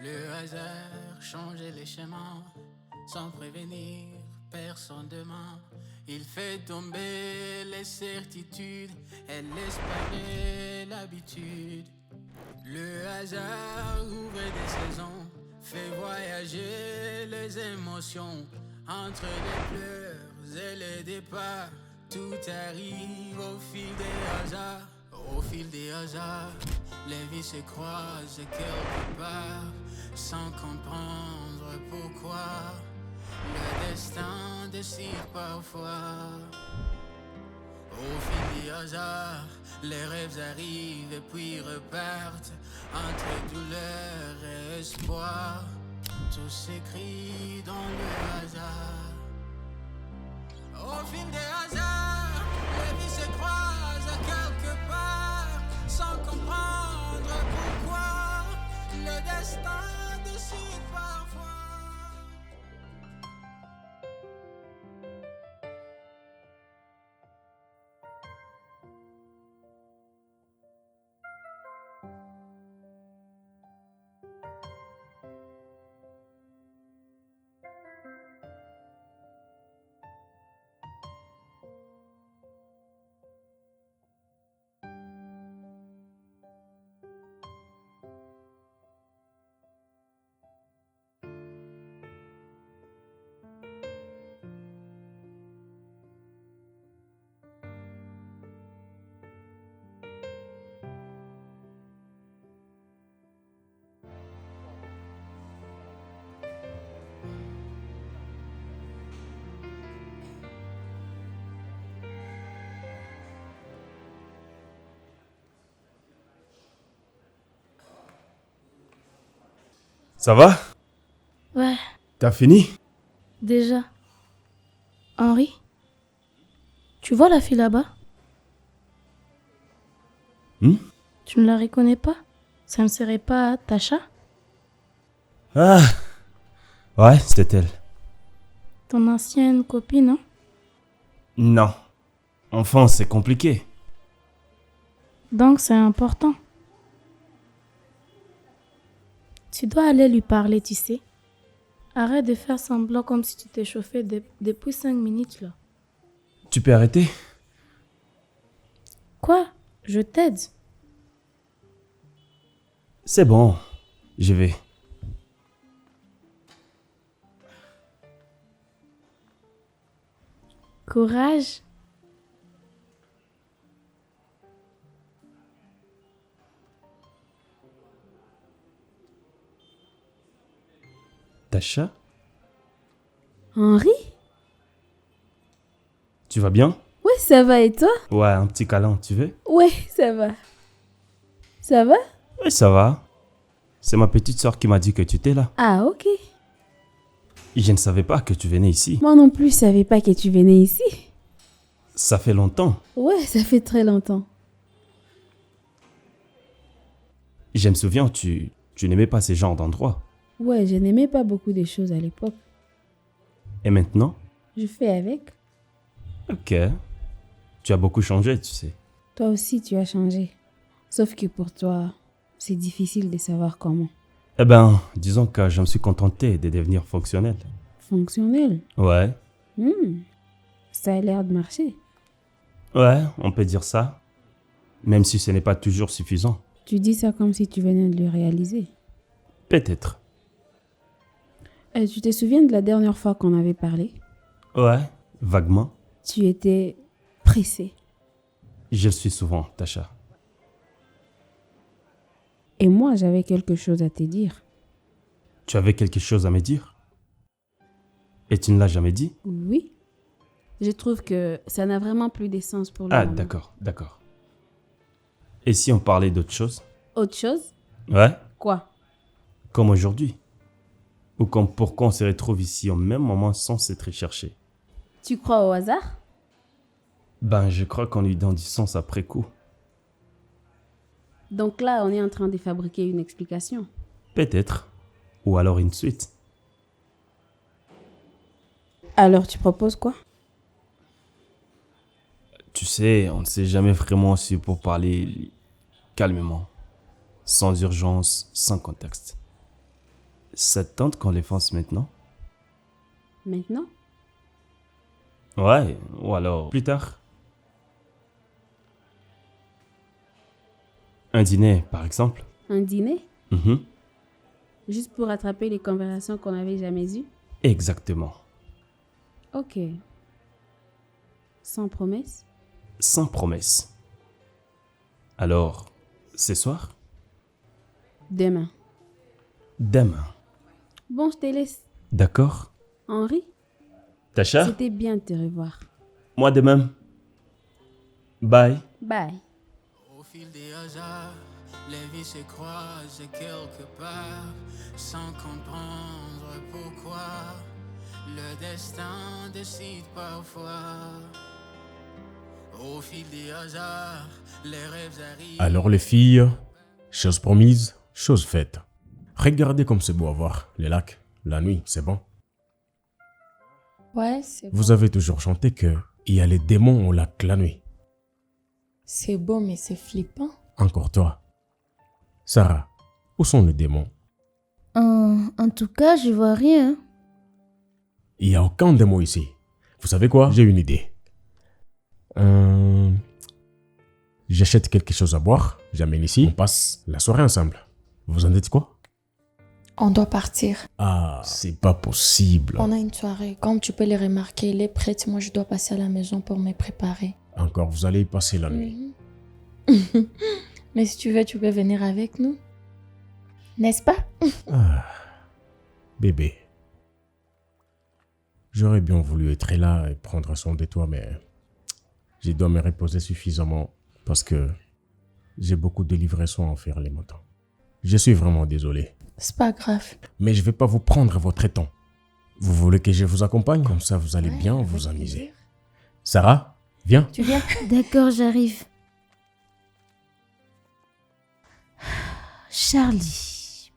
Le hasard changeait les chemins, sans prévenir personne demain. Il fait tomber les certitudes et l'espoir et l'habitude. Le hasard ouvre des saisons, fait voyager les émotions. Entre les pleurs et les départs, tout arrive au fil des hasards. Au fil des hasards, les vies se croisent quelque part, sans comprendre pourquoi. Le destin décide parfois. Au fil des hasards, les rêves arrivent et puis repartent. Entre douleur et espoir, tout s'écrit dans le hasard. Au fil des hasards, les vies se croisent quelque part, sans comprendre pourquoi. Le destin décide parfois. Ça va? Ouais, T'as fini? déjà. Henri, tu vois la fille là-bas? Tu ne la reconnais pas? Ça ne serait pas Tasha? Ah, ouais, c'était elle. Ton ancienne copine, hein? Non. Enfin, c'est compliqué. Donc c'est important. Tu dois aller lui parler, tu sais. Arrête de faire semblant comme si tu t'échauffais depuis 5 minutes là. Tu peux arrêter? Quoi? Je t'aide. C'est bon, je vais. Courage. Tasha, Henri? tu vas bien? Ouais, ça va et toi? Ouais, un petit câlin, tu veux? Ouais, ça va. Ça va? Oui, ça va. C'est ma petite soeur qui m'a dit que tu étais là. Ah, ok. Je ne savais pas que tu venais ici. Moi non plus, je savais pas que tu venais ici. Ça fait longtemps. Ouais, ça fait très longtemps. Je me souviens, tu n'aimais pas ces genres d'endroits. Ouais, je n'aimais pas beaucoup de choses à l'époque. Et maintenant? Je fais avec. Ok. Tu as beaucoup changé, tu sais. Toi aussi, tu as changé. Sauf que pour toi, c'est difficile de savoir comment. Eh ben, disons que je me suis contenté de devenir fonctionnel. Fonctionnel. Ouais. Ça a l'air de marcher. Ouais, on peut dire ça. Même si ce n'est pas toujours suffisant. Tu dis ça comme si tu venais de le réaliser. Peut-être. Tu te souviens de la dernière fois qu'on avait parlé? Ouais, vaguement. Tu étais pressé. Je le suis souvent, Tasha. Et moi, j'avais quelque chose à te dire. Tu avais quelque chose à me dire? Et tu ne l'as jamais dit? Oui. Je trouve que ça n'a vraiment plus de sens pour le Ah, moment. d'accord. Et si on parlait d'autre chose? Autre chose? Ouais, Quoi? comme aujourd'hui. Ou comme pourquoi on se retrouve ici au même moment sans s'être cherché. Tu crois au hasard? Ben, je crois qu'on lui donne du sens après coup. Donc là, on est en train de fabriquer une explication. Peut-être. Ou alors une suite. Alors, tu proposes quoi? Tu sais, on ne s'est jamais vraiment su pour parler calmement. Sans urgence, sans contexte. Ça te tente qu'on les fasse maintenant? Maintenant? Ouais, ou alors plus tard. Un dîner, par exemple. Un dîner? Mhm. Juste pour rattraper les conversations qu'on n'avait jamais eues? Exactement. Ok. Sans promesse? Sans promesse. Alors, ce soir? Demain. Demain. Bon, je te laisse. D'accord? Henri, Tacha? c'était bien de te revoir. Moi de même. Bye. Bye. Au fil des hasards, les vies se croisent quelque part, sans comprendre pourquoi. Le destin décide parfois. Au fil des hasards, les rêves arrivent. Alors les filles, chose promise, chose faite. Regardez comme c'est beau à voir, les lacs, la nuit, c'est bon. Ouais, c'est Vous avez toujours chanté que il y a les démons au lac la nuit. c'est beau, mais c'est flippant. Encore toi. Sarah, où sont les démons? En tout cas, je vois rien. Il n'y a aucun démon ici. Vous savez quoi? J'ai une idée. J'achète quelque chose à boire, j'amène ici, on passe la soirée ensemble. Vous en dites quoi? On doit partir. Ah, c'est pas possible. On a une soirée. Comme tu peux le remarquer, elle est prête. Moi, je dois passer à la maison pour me préparer. Encore, vous allez y passer la nuit. Mais si tu veux, tu peux venir avec nous. N'est-ce pas? Ah, bébé. J'aurais bien voulu être là et prendre soin de toi, mais je dois me reposer suffisamment parce que j'ai beaucoup de livraisons à faire les matins. Je suis vraiment désolé. C'est pas grave. Mais je vais pas vous prendre votre temps. Vous voulez que je vous accompagne? Comme ça, vous allez bien vous amuser. Sarah, viens. Tu viens? D'accord, j'arrive. Charlie,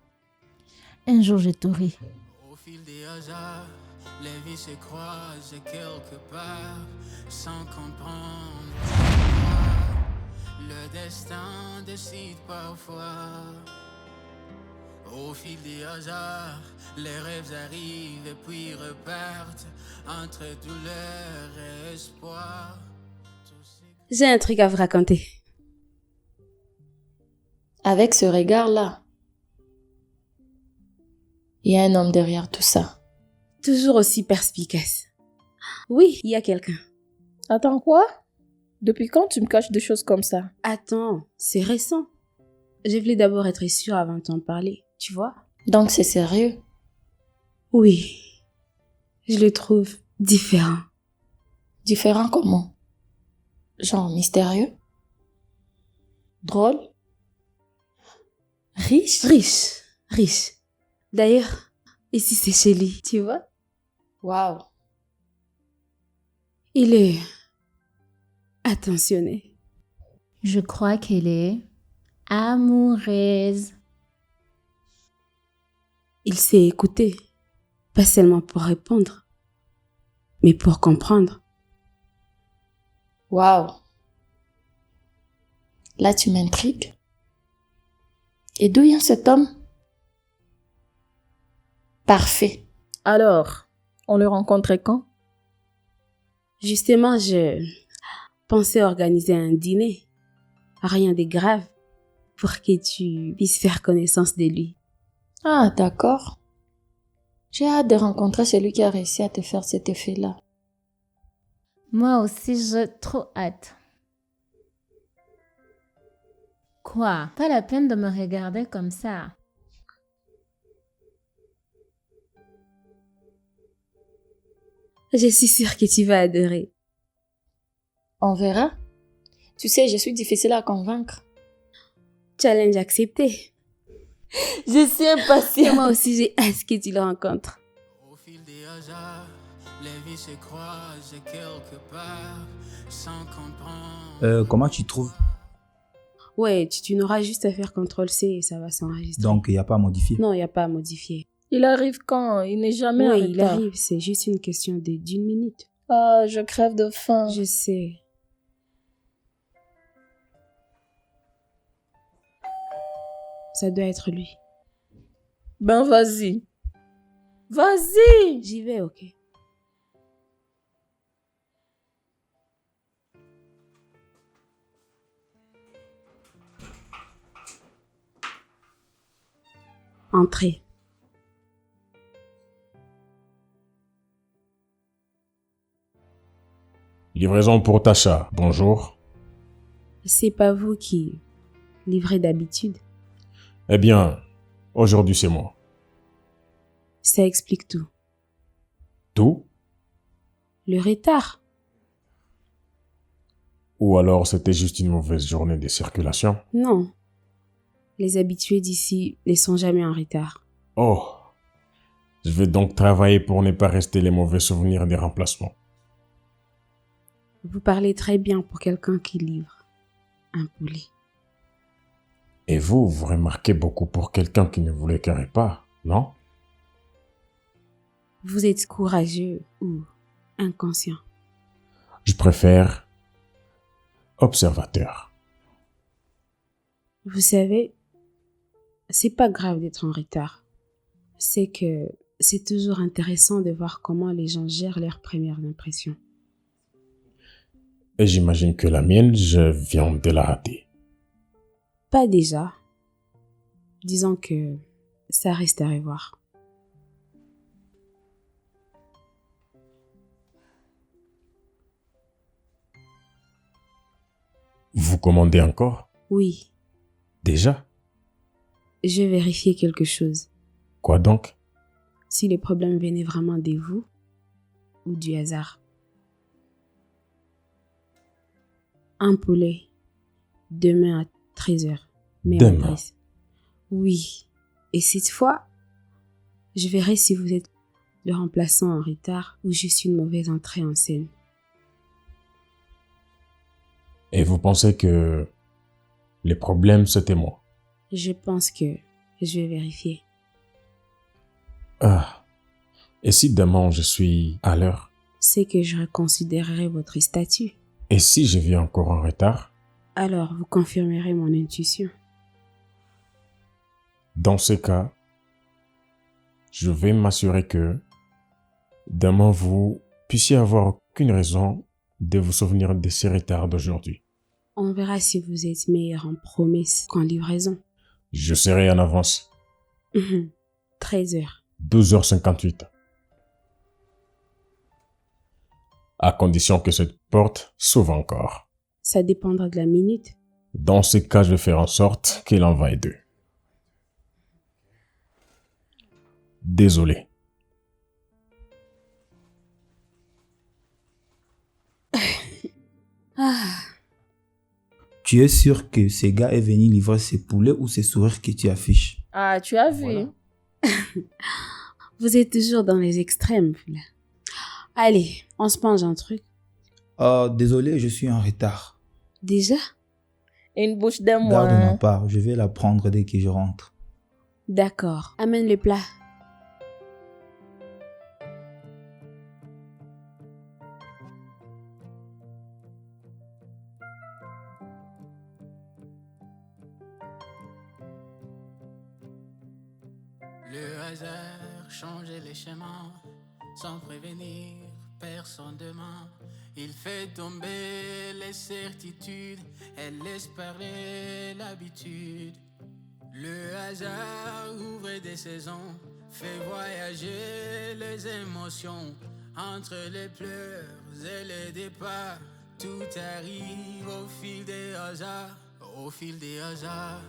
un jour je t'aurai. Au fil des hasards, les vies se croisent quelque part, sans comprendre pourquoi. Le destin décide parfois. Au fil des hasards, les rêves arrivent et puis repartent, entre douleur et espoir. J'ai un truc à vous raconter. Avec ce regard-là, il y a un homme derrière tout ça. Toujours aussi perspicace. Oui, il y a quelqu'un. Attends, quoi? Depuis quand tu me caches des choses comme ça? Attends, c'est récent. Je voulais d'abord être sûre avant de t'en parler, tu vois? Donc c'est sérieux? Oui, je le trouve différent. Différent comment? Genre mystérieux? Drôle? Riche? Riche. D'ailleurs, ici c'est chez lui, tu vois? Waouh! Il est attentionné. Je crois qu'elle est amoureuse. Il sait écouter, pas seulement pour répondre, mais pour comprendre. Waouh! Là, tu m'intrigues. Et d'où vient cet homme? Parfait. Alors, on le rencontrait quand? Justement, je pensais organiser un dîner. Rien de grave pour que tu puisses faire connaissance de lui. Ah, d'accord. J'ai hâte de rencontrer celui qui a réussi à te faire cet effet-là. Moi aussi, j'ai trop hâte. Quoi? Pas la peine de me regarder comme ça. Je suis sûre que tu vas adorer. On verra. Tu sais, je suis difficile à convaincre. Challenge accepté. Je suis impatiente. Moi aussi, j'ai hâte que tu le rencontres. Au fil des hasards, les vies se croisent quelque part, sans comprendre. Comment tu trouves? Ouais, tu n'auras juste à faire CTRL-C et ça va s'enregistrer. Donc, il n'y a pas à modifier. Non, il n'y a pas à modifier. Il arrive quand? Il n'est jamais en Oui, retard. il arrive. C'est juste une question d'une minute. Ah, je crève de faim. Je sais. Ça doit être lui. Ben vas-y. Vas-y. J'y vais, ok? Entrez. Livraison pour Tasha. Bonjour. C'est pas vous qui livrez d'habitude. Eh bien, aujourd'hui c'est moi. Ça explique tout. Tout? Le retard. Ou alors c'était juste une mauvaise journée de circulation? Non. Les habitués d'ici ne sont jamais en retard. Oh. Je vais donc travailler pour ne pas rester les mauvais souvenirs des remplacements. Vous parlez très bien pour quelqu'un qui livre un poulet. Et vous remarquez beaucoup pour quelqu'un qui ne vous le carré pas, non? Vous êtes courageux ou inconscient? Je préfère observateur. Vous savez, c'est pas grave d'être en retard. C'est que c'est toujours intéressant de voir comment les gens gèrent leurs premières impressions. Et j'imagine que la mienne, je viens de la rater. Pas déjà. Disons que ça reste à revoir. Vous commandez encore? Oui, Déjà? je vais vérifier quelque chose. Quoi donc? Si le problème venait vraiment de vous ou du hasard. Un poulet. Demain à 13h. Mais Demain? en Bresse. Oui. Et cette fois, je verrai si vous êtes le remplaçant en retard ou juste une mauvaise entrée en scène. Et vous pensez que les problèmes, c'était moi? Je pense que je vais vérifier. Ah. Et si demain je suis à l'heure? C'est que je reconsidérerai votre statut. Et si je viens encore en retard? Alors, vous confirmerez mon intuition. Dans ce cas, je vais m'assurer que demain vous puissiez avoir aucune raison de vous souvenir de ces retards d'aujourd'hui. On verra si vous êtes meilleur en promesses qu'en livraison. Je serai en avance. 13h. 12h58. À condition que cette porte s'ouvre encore. Ça dépendra de la minute. Dans ce cas, je vais faire en sorte qu'il en vaille deux. Désolé. Tu es sûr que ce gars est venu livrer ses poulets ou ses sourires que tu affiches? Ah, tu as vu? Voilà. Vous êtes toujours dans les extrêmes, vous là. Allez, on se mange un truc. Oh, désolé, je suis en retard. Déjà? Une bouche de Garde ma moi. part, je vais la prendre dès que je rentre. D'accord. Amène le plat. Le hasard changeait les chemins sans prévenir personne demain. Il fait tomber les certitudes et laisse parler l'habitude. Le hasard ouvre des saisons, fait voyager les émotions. Entre les pleurs et les départs, tout arrive au fil des hasards. Au fil des hasards,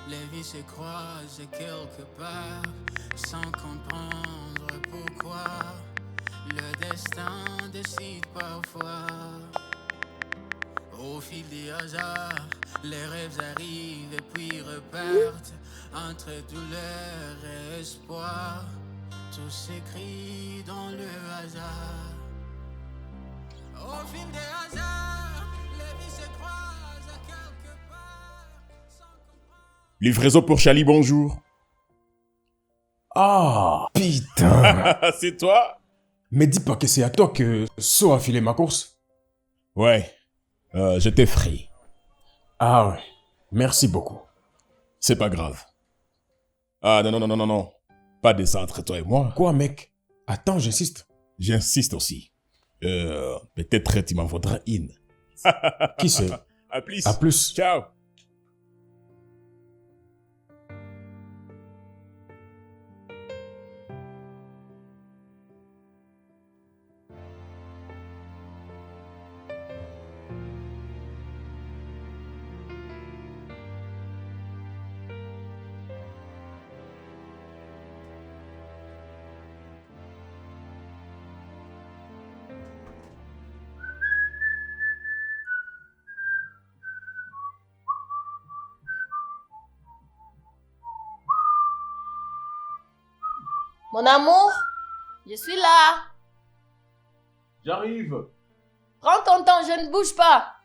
les vies se croisent quelque part, sans comprendre pourquoi. Le destin décide parfois. Au fil des hasards, les rêves arrivent et puis repartent. Entre douleur et espoir, tout s'écrit dans le hasard. Au fil des hasards, les vies se croisent quelque part, sans comprendre. Livraison pour Charlie, bonjour. Ah, putain. C'est toi? Mais dis pas que c'est à toi que So a filé ma course. Ouais, j'étais free. Ah ouais, merci beaucoup. C'est pas grave. Ah non, pas de ça entre toi et moi. Quoi, mec? Attends, j'insiste. J'insiste aussi. Peut-être tu m'en vaudras une. Qui c'est? À plus. À plus. Ciao. Mon amour, je suis là. J'arrive. Prends ton temps, je ne bouge pas.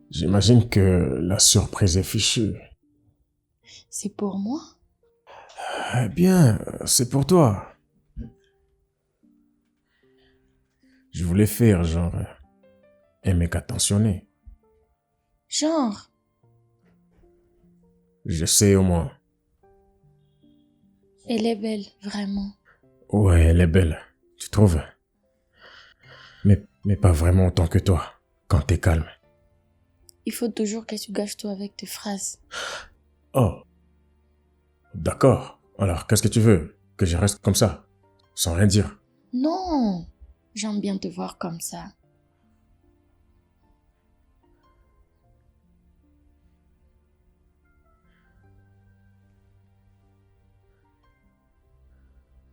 J'imagine que la surprise est fichue. C'est pour moi? Eh bien, c'est pour toi. Je voulais faire genre un mec attentionné. Genre? Je sais au moins. Elle est belle, vraiment. Ouais, elle est belle, tu trouves? Mais pas vraiment autant que toi, quand t'es calme. Il faut toujours que tu gâches tout avec tes phrases. Oh. D'accord. Alors, qu'est-ce que tu veux? Que je reste comme ça, sans rien dire? Non, j'aime bien te voir comme ça.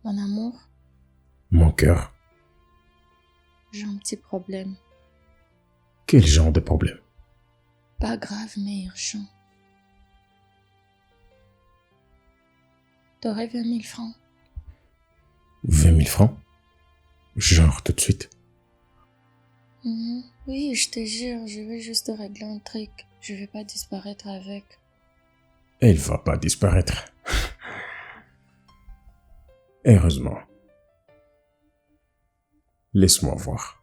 Mon amour, Mon cœur. j'ai un petit problème. Quel genre de problème? Pas grave, mais urgent. T'aurais 20 000 francs? 20 000 francs? Genre tout de suite. Oui, je te jure, je vais juste régler un truc. Je vais pas disparaître avec. Elle va pas disparaître. Heureusement. Laisse-moi voir.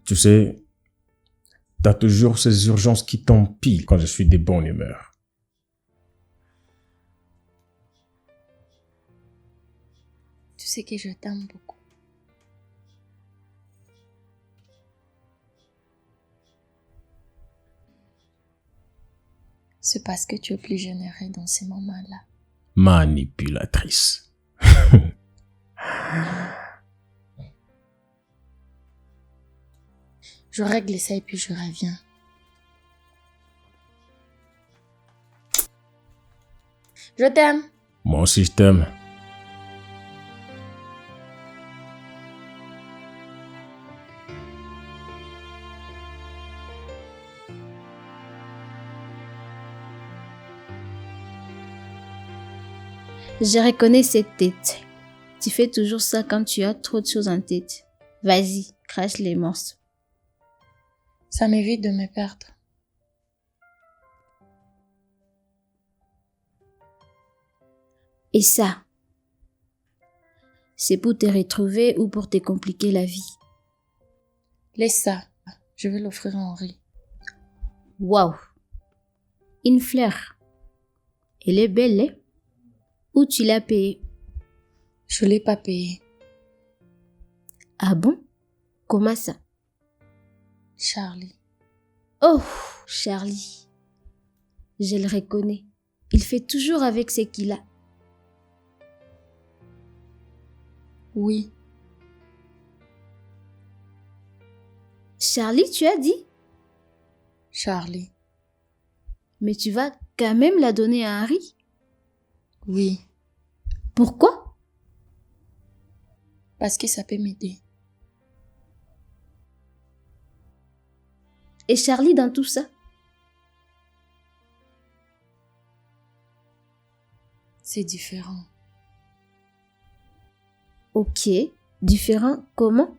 Tu sais, t'as toujours ces urgences qui t'empilent quand je suis de bonne humeur. Tu sais que je t'aime beaucoup. C'est parce que tu es plus généreux dans ces moments-là. Manipulatrice. Je règle ça et puis je reviens. Je t'aime. Moi aussi je t'aime. Je reconnais cette tête. Tu fais toujours ça quand tu as trop de choses en tête. Vas-y, crache les morceaux. Ça m'évite de me perdre. Et ça, c'est pour te retrouver ou pour te compliquer la vie? Laisse ça. Je vais l'offrir à Henri. Waouh! Une fleur. Elle est belle, hein? Où tu l'as payée? Je l'ai pas payé. Ah bon? Comment ça? Charlie. Oh, Charlie. Je le reconnais. Il fait toujours avec ce qu'il a. Oui, Charlie, tu as dit? Charlie. Mais tu vas quand même la donner à Harry? Oui, Pourquoi? parce que ça peut m'aider. Et Charlie dans tout ça? C'est différent. Ok, différent comment?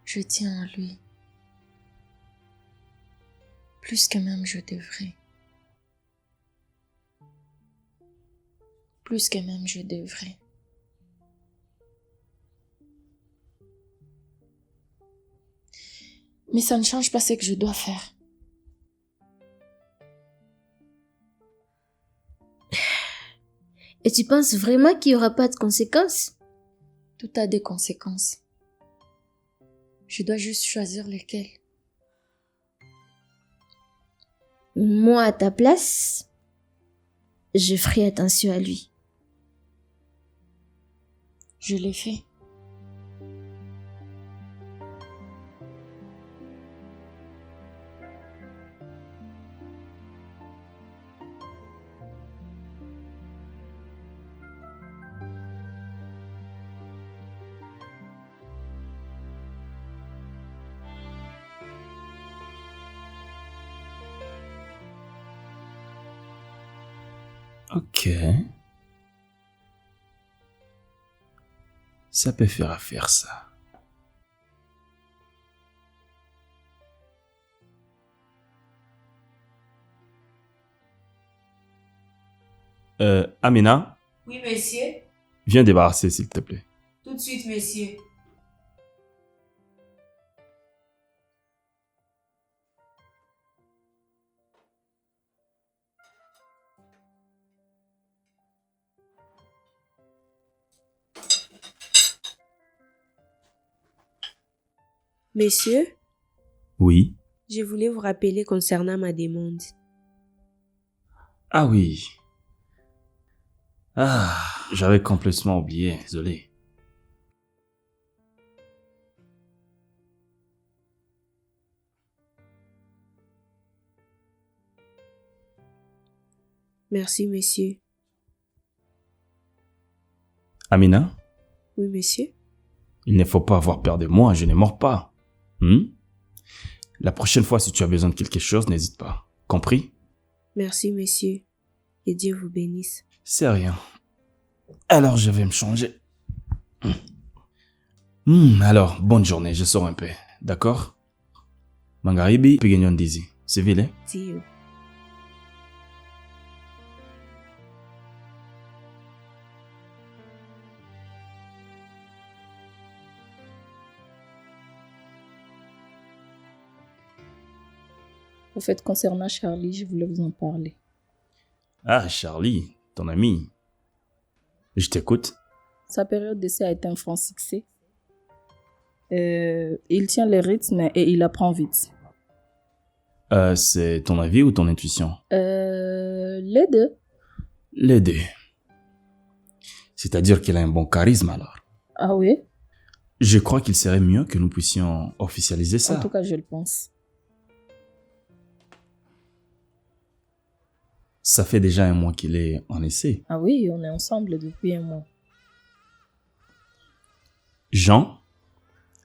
Je tiens à lui. Plus que même je devrais. Plus que même je devrais. Mais ça ne change pas ce que je dois faire. Et tu penses vraiment qu'il n'y aura pas de conséquences? Tout a des conséquences. Je dois juste choisir lesquelles. Moi, à ta place, je ferai attention à lui. Je l'ai fait. Ok. Ça peut faire affaire, ça. Amina, Oui, monsieur. viens débarrasser, s'il te plaît. Tout de suite, monsieur. Monsieur, Oui. je voulais vous rappeler concernant ma demande. Ah oui. Ah, j'avais complètement oublié, désolé. Merci, monsieur. Amina, Oui, monsieur. il ne faut pas avoir peur de moi, je ne mords pas. La prochaine fois, si tu as besoin de quelque chose, n'hésite pas. Compris? Merci, monsieur. Que Dieu vous bénisse. C'est rien. Alors, je vais me changer. Alors, bonne journée, je sors un peu. D'accord? Mangaribi, Pigenyon Dizi. C'est vile? Dieu. Au fait, concernant Charlie, je voulais vous en parler. Ah, Charlie, ton ami. Je t'écoute. Sa période d'essai a été un franc succès. Il tient le rythme et il apprend vite. C'est ton avis ou ton intuition? Les deux. Les deux. C'est-à-dire qu'il a un bon charisme alors. Ah oui? Je crois qu'il serait mieux que nous puissions officialiser ça. En tout cas, je le pense. Ça fait déjà un mois qu'il est en essai. Ah oui, on est ensemble depuis un mois. Jean,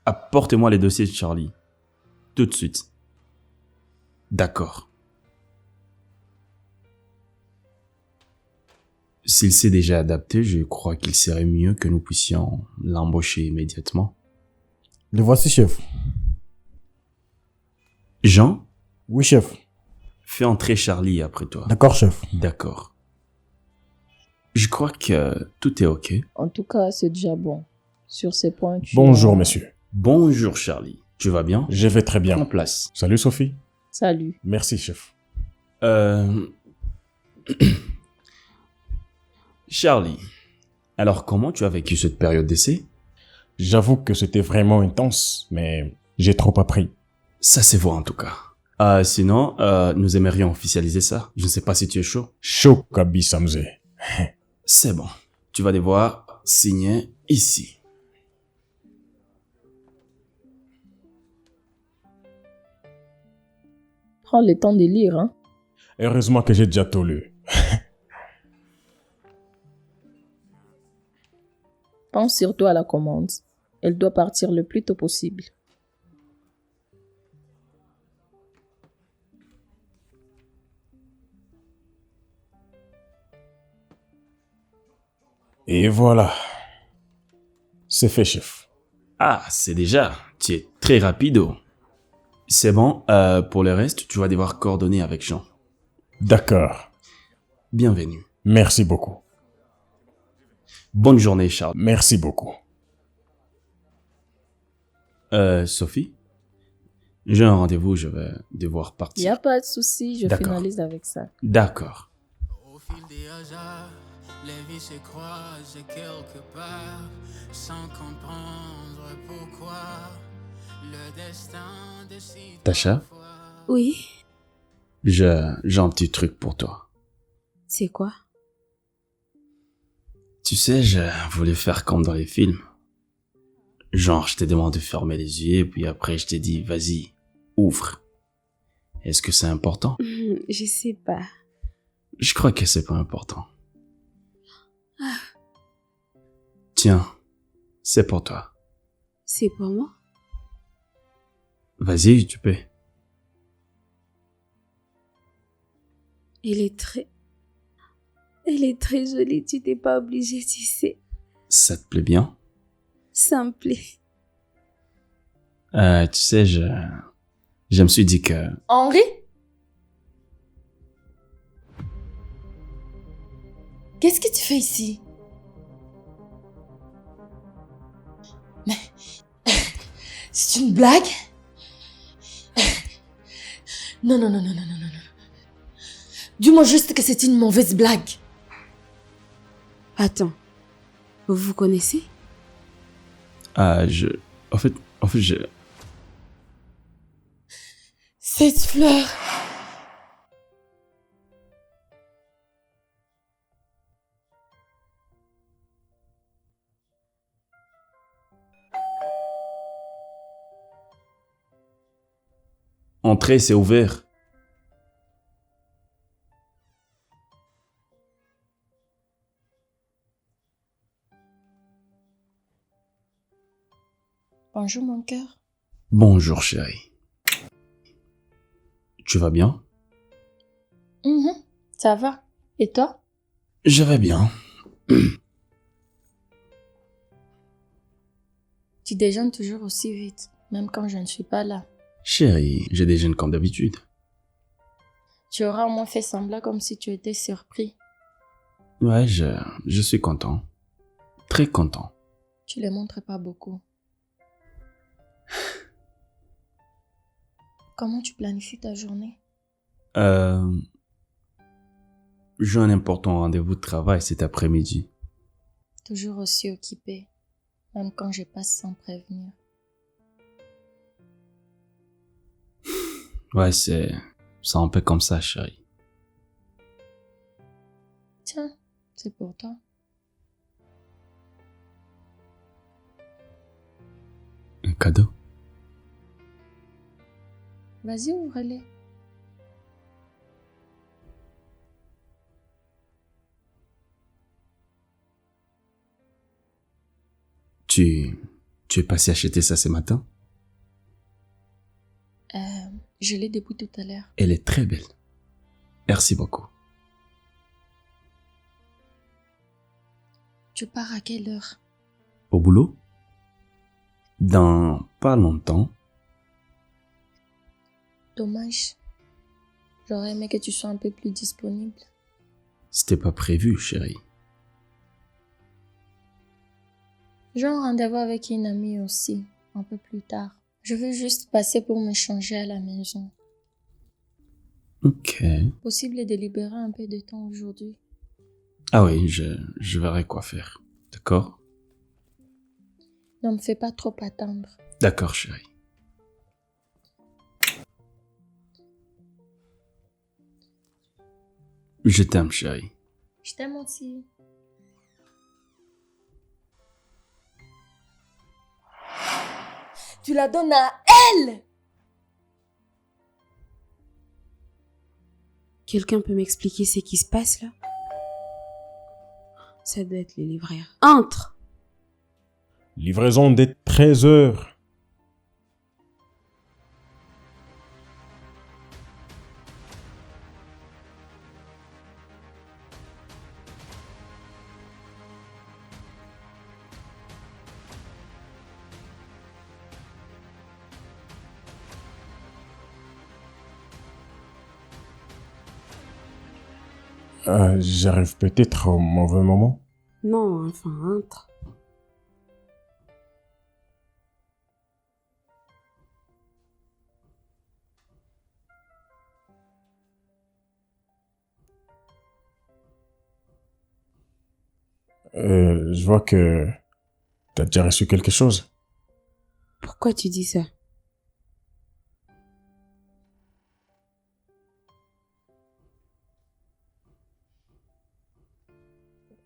apporte-moi les dossiers de Charlie. Tout de suite. D'accord. S'il s'est déjà adapté, je crois qu'il serait mieux que nous puissions l'embaucher immédiatement. Le voici, chef. Jean, Oui, chef. fais entrer Charlie après toi. D'accord, chef. D'accord. Je crois que tout est OK. En tout cas, c'est déjà bon. Sur ces points, Bonjour, monsieur. Bonjour Charlie. Tu vas bien? Je vais très bien. En place. Salut, Sophie. Salut. Merci, chef. Charlie, alors comment tu as vécu cette période d'essai? J'avoue que c'était vraiment intense, mais J'ai trop appris. Ça se voit en tout cas. Sinon, nous aimerions officialiser ça. Je ne sais pas si tu es chaud. Chaud, Kabi Samze. C'est bon. Tu vas devoir signer ici. Prends le temps de lire, hein. Heureusement que j'ai déjà tout lu. Pense surtout à la commande. Elle doit partir le plus tôt possible. Et voilà. C'est fait, chef. Ah, c'est déjà. Tu es très rapido. C'est bon. Pour le reste, tu vas devoir coordonner avec Jean. D'accord. Bienvenue. Merci beaucoup. Bonne journée, Charles. Merci beaucoup. Sophie? J'ai un rendez-vous, je vais devoir Il partir. n'y a pas de souci, je D'accord. finalise avec ça. D'accord. Au fil des hasards, les vies se croisent quelque part, sans comprendre pourquoi le destin décide. Tacha, Oui, j'ai un petit truc pour toi. c'est quoi? Tu sais, je voulais faire comme dans les films. Genre, je t'ai demandé de fermer les yeux, puis après je t'ai dit, vas-y, ouvre. Est-ce que c'est important? Je sais pas. Je crois que c'est pas important. Tiens, c'est pour toi. C'est pour moi? Vas-y, tu peux. Elle est très jolie, tu t'es pas obligé, tu sais. Ça te plaît bien? Ça me plaît. Tu sais, je me suis dit que... Henri? Qu'est-ce que tu fais ici? Mais... C'est une blague? Non, non, non, non, non, non, non, non. Dis-moi juste que c'est une mauvaise blague. Attends, vous vous connaissez? En fait, je... Cette fleur. Entrez, c'est ouvert. Bonjour mon cœur. Bonjour, chérie. Tu vas bien? Ça va. Et toi? Je vais bien. Tu déjeunes toujours aussi vite, même quand je ne suis pas là. Chérie, je déjeune comme d'habitude. Tu auras au moins fait semblant comme si tu étais surpris. Ouais, je suis content. Très content. Tu les montres pas beaucoup. Comment tu planifies ta journée? J'ai un important rendez-vous de travail cet après-midi. Toujours aussi occupé, même quand je passe sans prévenir. Ouais, c'est un peu comme ça, chérie. Tiens, c'est pour toi. Un cadeau. Vas-y, ouvre-les. Tu es passé acheter ça ce matin? Je l'ai depuis tout à l'heure. Elle est très belle. Merci beaucoup. Tu pars à quelle heure? Au boulot? Dans pas longtemps. Dommage. J'aurais aimé que tu sois un peu plus disponible. C'était pas prévu, chérie. J'ai un rendez-vous avec une amie aussi, un peu plus tard. Je veux juste passer pour me changer à la maison. Ok. Possible de libérer un peu de temps aujourd'hui? Ah oui, je verrai quoi faire. D'accord? Ne me fais pas trop attendre. D'accord, chérie. Je t'aime, chérie. Je t'aime aussi. Tu la donnes à elle? Quelqu'un peut m'expliquer ce qui se passe là? Ça doit être les libraires. Entre! Livraison des 13 heures. J'arrive peut-être au mauvais moment. Non, enfin, entre. Je vois que t'as déjà reçu quelque chose. Pourquoi tu dis ça?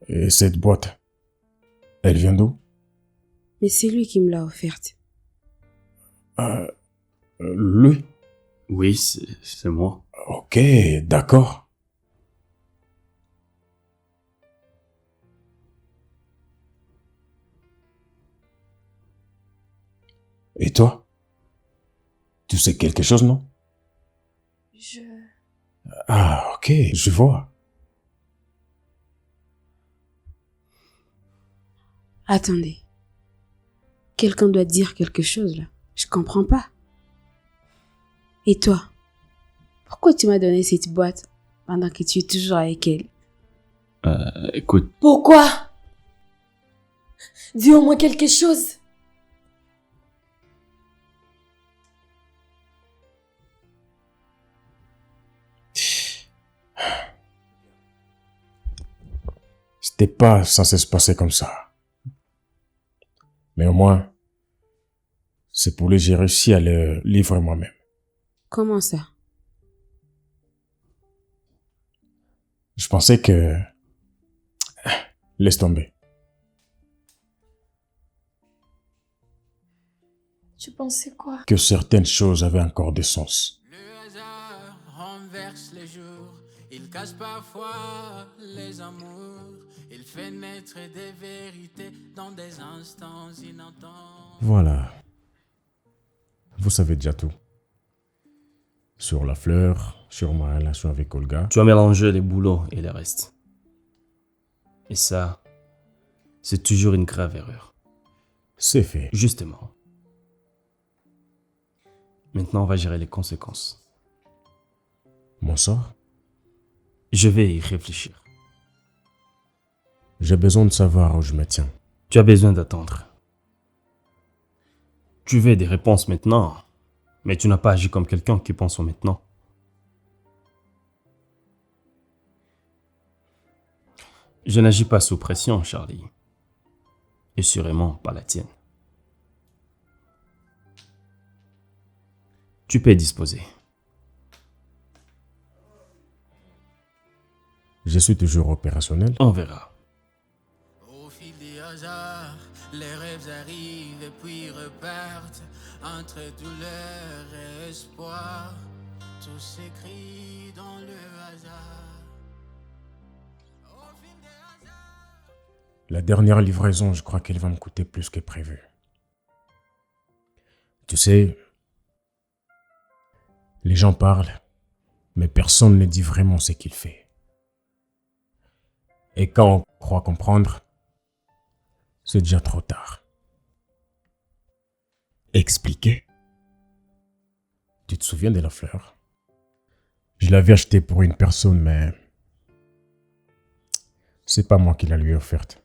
Et cette boîte, elle vient d'où? Mais c'est lui qui me l'a offerte. Lui? Oui, c'est moi. Ok, d'accord. Et toi? Tu sais quelque chose, non? Ah, ok, je vois. Attendez. Quelqu'un doit dire quelque chose là. Je comprends pas. Et toi? Pourquoi tu m'as donné cette boîte pendant que tu es toujours avec elle? Écoute, Pourquoi? Dis au moins quelque chose. C'était pas censé se passer comme ça. Mais au moins, c'est pour lui, j'ai réussi à le livrer moi-même. Comment ça? Je pensais que... Laisse tomber. Tu pensais quoi? Que certaines choses avaient encore de sens. Le hasard renverse les jours, il casse parfois les amours, il fait naître des vérités dans des instants inentendus. Voilà. Vous savez déjà tout. Sur la fleur, sur ma relation avec Olga. tu as mélangé les boulots et les restes. Et ça, c'est toujours une grave erreur. C'est fait. Justement. Maintenant, on va gérer les conséquences. Mon sort? Je vais y réfléchir. J'ai besoin de savoir où je me tiens. Tu as besoin d'attendre. Tu veux des réponses maintenant, mais tu n'as pas agi comme quelqu'un qui pense au maintenant. Je n'agis pas sous pression, Charlie. Et sûrement pas la tienne. Tu peux disposer. Je suis toujours opérationnel. On verra. Au fil des hasards, les rêves arrivent et puis repartent. Entre douleur et espoir, tout s'écrit dans le hasard. Au fil des hasards. La dernière livraison, je crois qu'elle va me coûter plus que prévu. Tu sais, les gens parlent, mais personne ne dit vraiment ce qu'il fait. Et quand on croit comprendre, c'est déjà trop tard. Expliquez. Tu te souviens de la fleur? Je l'avais achetée pour une personne, mais c'est pas moi qui la lui ai offerte.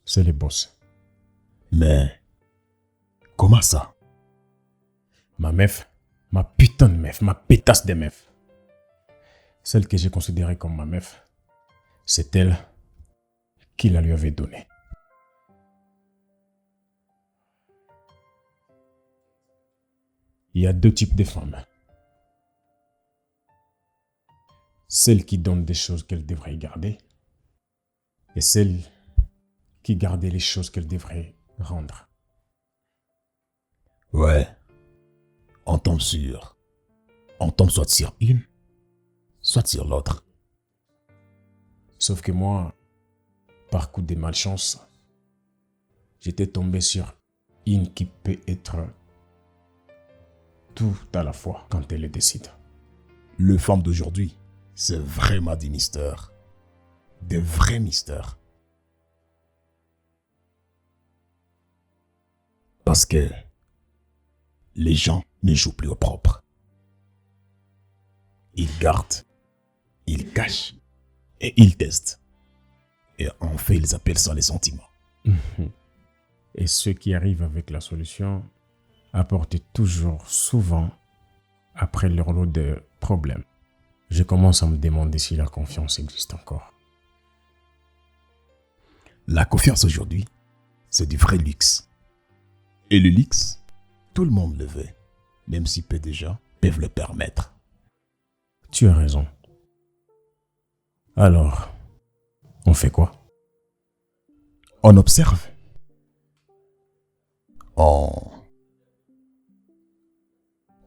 C'est les boss. Mais comment ça? Ma meuf, ma putain de meuf, ma pétasse de meuf. Celle que j'ai considérée comme ma meuf, c'est elle qui la lui avait donnée. Il y a deux types de femmes. Celle qui donne des choses qu'elle devrait garder et celle qui garde les choses qu'elle devrait rendre. Ouais. On tombe soit sur une, soit sur l'autre. Sauf que moi, par coup de malchance, j'étais tombé sur une qui peut être tout à la fois quand elle le décide. Le femme d'aujourd'hui, c'est vraiment des mystères. Des vrais mystères. Parce que les gens ne jouent plus au propre. Ils gardent, ils cachent et ils testent. Et en fait, ils appellent ça les sentiments. Et ceux qui arrivent avec la solution apportent toujours, souvent, après leur lot de problèmes. Je commence à me demander si la confiance existe encore. La confiance aujourd'hui, c'est du vrai luxe. Et le luxe, tout le monde le veut, même si peu de gens peuvent le permettre. Tu as raison. Alors, on fait quoi? On observe. On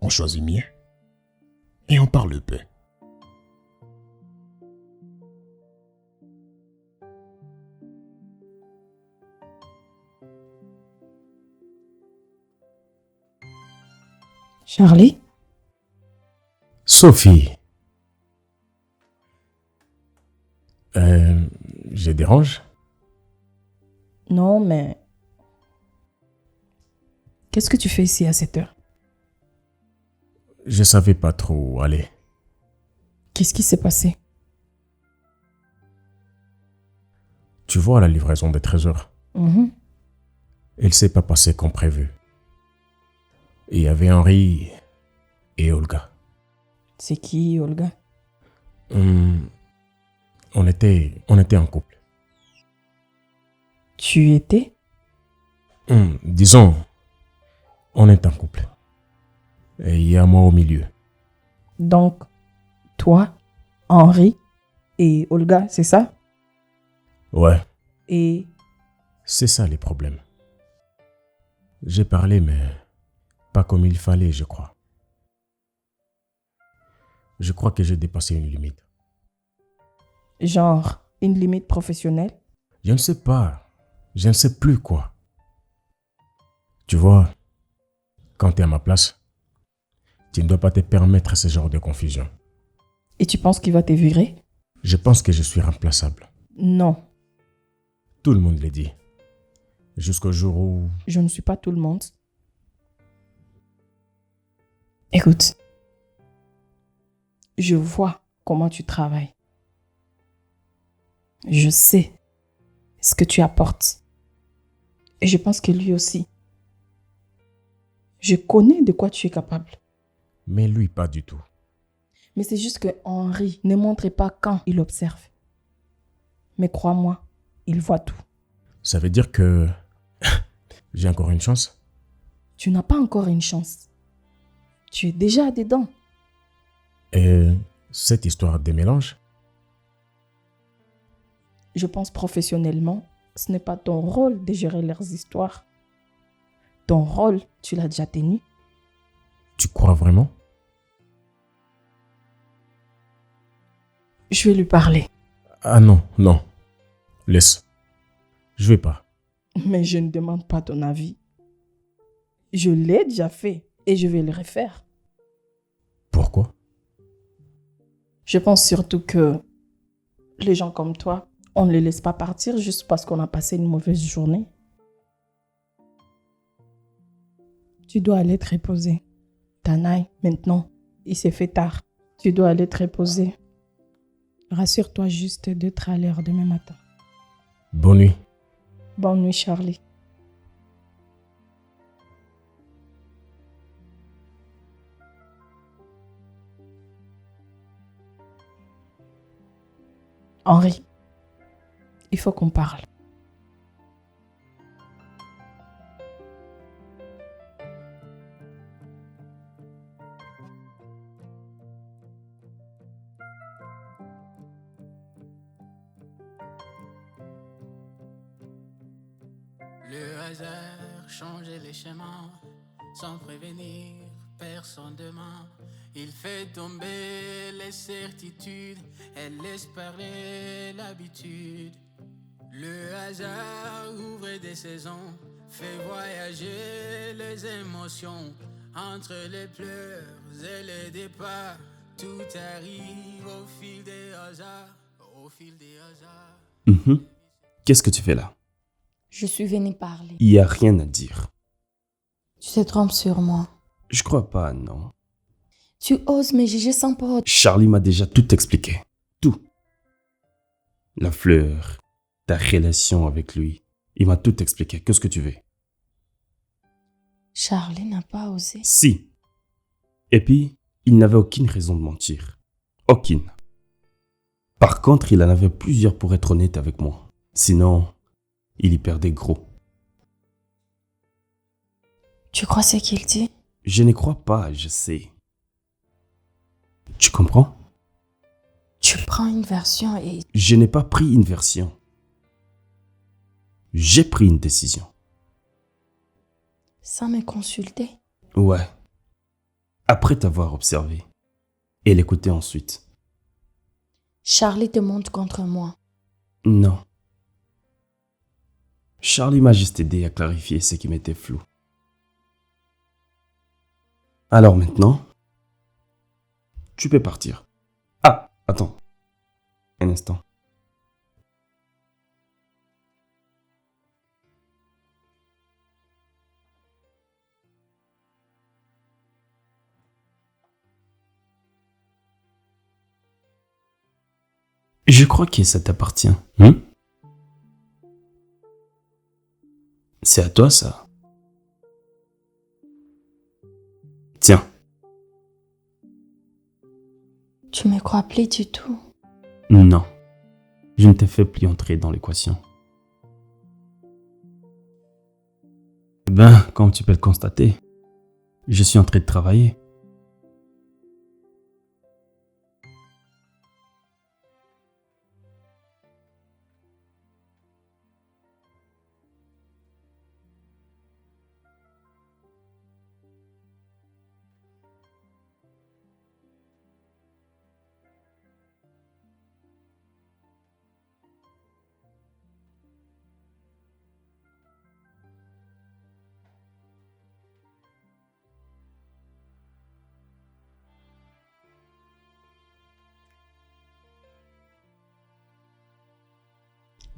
choisit mieux. Et on parle peu. Charlie? Sophie. Je dérange? Non, mais... Qu'est-ce que tu fais ici à cette heure? Je savais pas trop où aller. Qu'est-ce qui s'est passé? Tu vois la livraison des trésors? Elle s'est pas passée comme prévu. Il y avait Henri et Olga. C'est qui, Olga? On était en couple. Tu étais? Disons, on est en couple. Et il y a moi au milieu. Donc, toi, Henri et Olga, c'est ça? Ouais. Et... C'est ça les problèmes. J'ai parlé, mais pas comme il fallait, je crois. Je crois que j'ai dépassé une limite. Genre, une limite professionnelle? Je ne sais pas. Je ne sais plus quoi. Tu vois, quand tu es à ma place, tu ne dois pas te permettre ce genre de confusion. Et tu penses qu'il va te virer? Je pense que je suis remplaçable. Non. Tout le monde le dit. Jusqu'au jour où... Je ne suis pas tout le monde. Écoute, je vois comment tu travailles. Je sais ce que tu apportes. Et je pense que lui aussi. Je connais de quoi tu es capable. Mais lui, pas du tout. Mais c'est juste que Henri ne montre pas quand il observe. Mais crois-moi, il voit tout. Ça veut dire que j'ai encore une chance? Tu n'as pas encore une chance. Tu es déjà dedans. Et cette histoire des mélanges? Je pense professionnellement, ce n'est pas ton rôle de gérer leurs histoires. Ton rôle, tu l'as déjà tenu. Tu crois vraiment? Je vais lui parler. Ah non, non. Laisse. Je vais pas. Mais je ne demande pas ton avis. Je l'ai déjà fait et je vais le refaire. Pourquoi? Je pense surtout que les gens comme toi, on ne les laisse pas partir juste parce qu'on a passé une mauvaise journée. Tu dois aller te reposer. Tanaï, maintenant, il s'est fait tard. Tu dois aller te reposer. Rassure-toi juste d'être à l'heure demain matin. Bonne nuit. Bonne nuit, Charlie. Henri, il faut qu'on parle. Le hasard changeait les chemins sans prévenir personne demain. Il fait tomber les certitudes et laisse parler l'habitude. Le hasard ouvre des saisons, fait voyager les émotions. Entre les pleurs et les départs, tout arrive au fil des hasards, au fil des hasards. Qu'est-ce que tu fais là? Je suis venue parler. Il n'y a rien à dire. Tu te trompes sur moi. Je crois pas, non. Tu oses me juger sans porte. Charlie m'a déjà tout expliqué. Tout. La fleur, ta relation avec lui. Il m'a tout expliqué. Qu'est-ce que tu veux? Charlie n'a pas osé. Si. Et puis, il n'avait aucune raison de mentir. Aucune. Par contre, il en avait plusieurs pour être honnête avec moi. Sinon, il y perdait gros. Tu crois ce qu'il dit? Je ne crois pas, je sais. Tu comprends? Tu prends une version et... Je n'ai pas pris une version. J'ai pris une décision. Sans me consulter? Ouais. Après t'avoir observé. Et l'écouter ensuite. Charlie te monte contre moi. Non. Charlie m'a juste aidé à clarifier ce qui m'était flou. Alors maintenant, tu peux partir. Ah, attends. Un instant. Je crois que ça t'appartient. C'est à toi, ça. Tiens. Tu me crois plus du tout. Non. Je ne te fais plus entrer dans l'équation. Ben, comme tu peux le constater, je suis en train de travailler.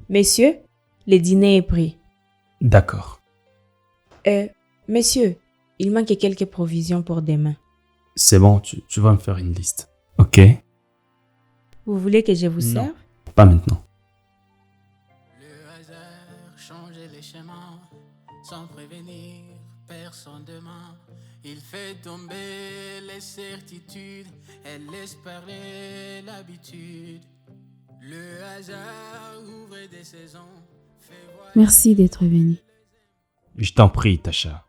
Messieurs, le dîner est pris. D'accord. Messieurs, il manque quelques provisions pour demain. C'est bon, tu vas me faire une liste. Ok? Vous voulez que je vous serve? Non, pas maintenant. Le hasard changeait les chemins sans prévenir personne demain. Il fait tomber les certitudes et laisse parler l'habitude. Le hasard ouvre des saisons. Merci d'être venu. Je t'en prie, Tasha.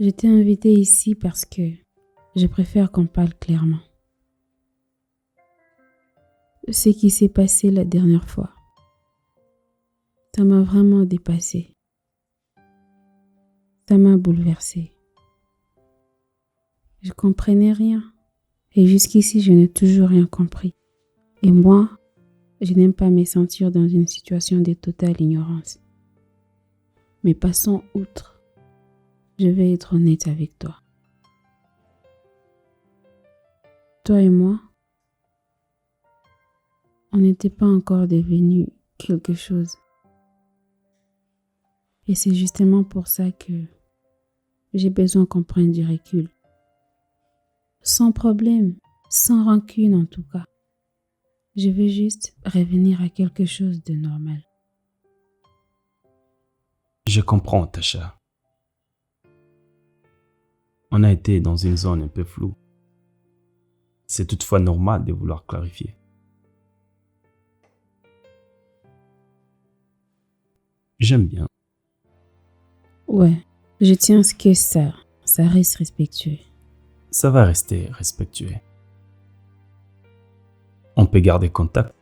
Je t'ai invité ici parce que je préfère qu'on parle clairement. Ce qui s'est passé la dernière fois, ça m'a vraiment dépassé. Ça m'a bouleversée. Je comprenais rien. Et jusqu'ici, je n'ai toujours rien compris. Et moi, je n'aime pas me sentir dans une situation de totale ignorance. Mais passons outre. Je vais être honnête avec toi. Toi et moi, on n'était pas encore devenus quelque chose. Et c'est justement pour ça que j'ai besoin qu'on prenne du recul. Sans problème, sans rancune en tout cas. Je veux juste revenir à quelque chose de normal. Je comprends, Tasha. On a été dans une zone un peu floue. C'est toutefois normal de vouloir clarifier. J'aime bien. Ouais, je tiens à ce que ça reste respectueux. Ça va rester respectueux. On peut garder contact.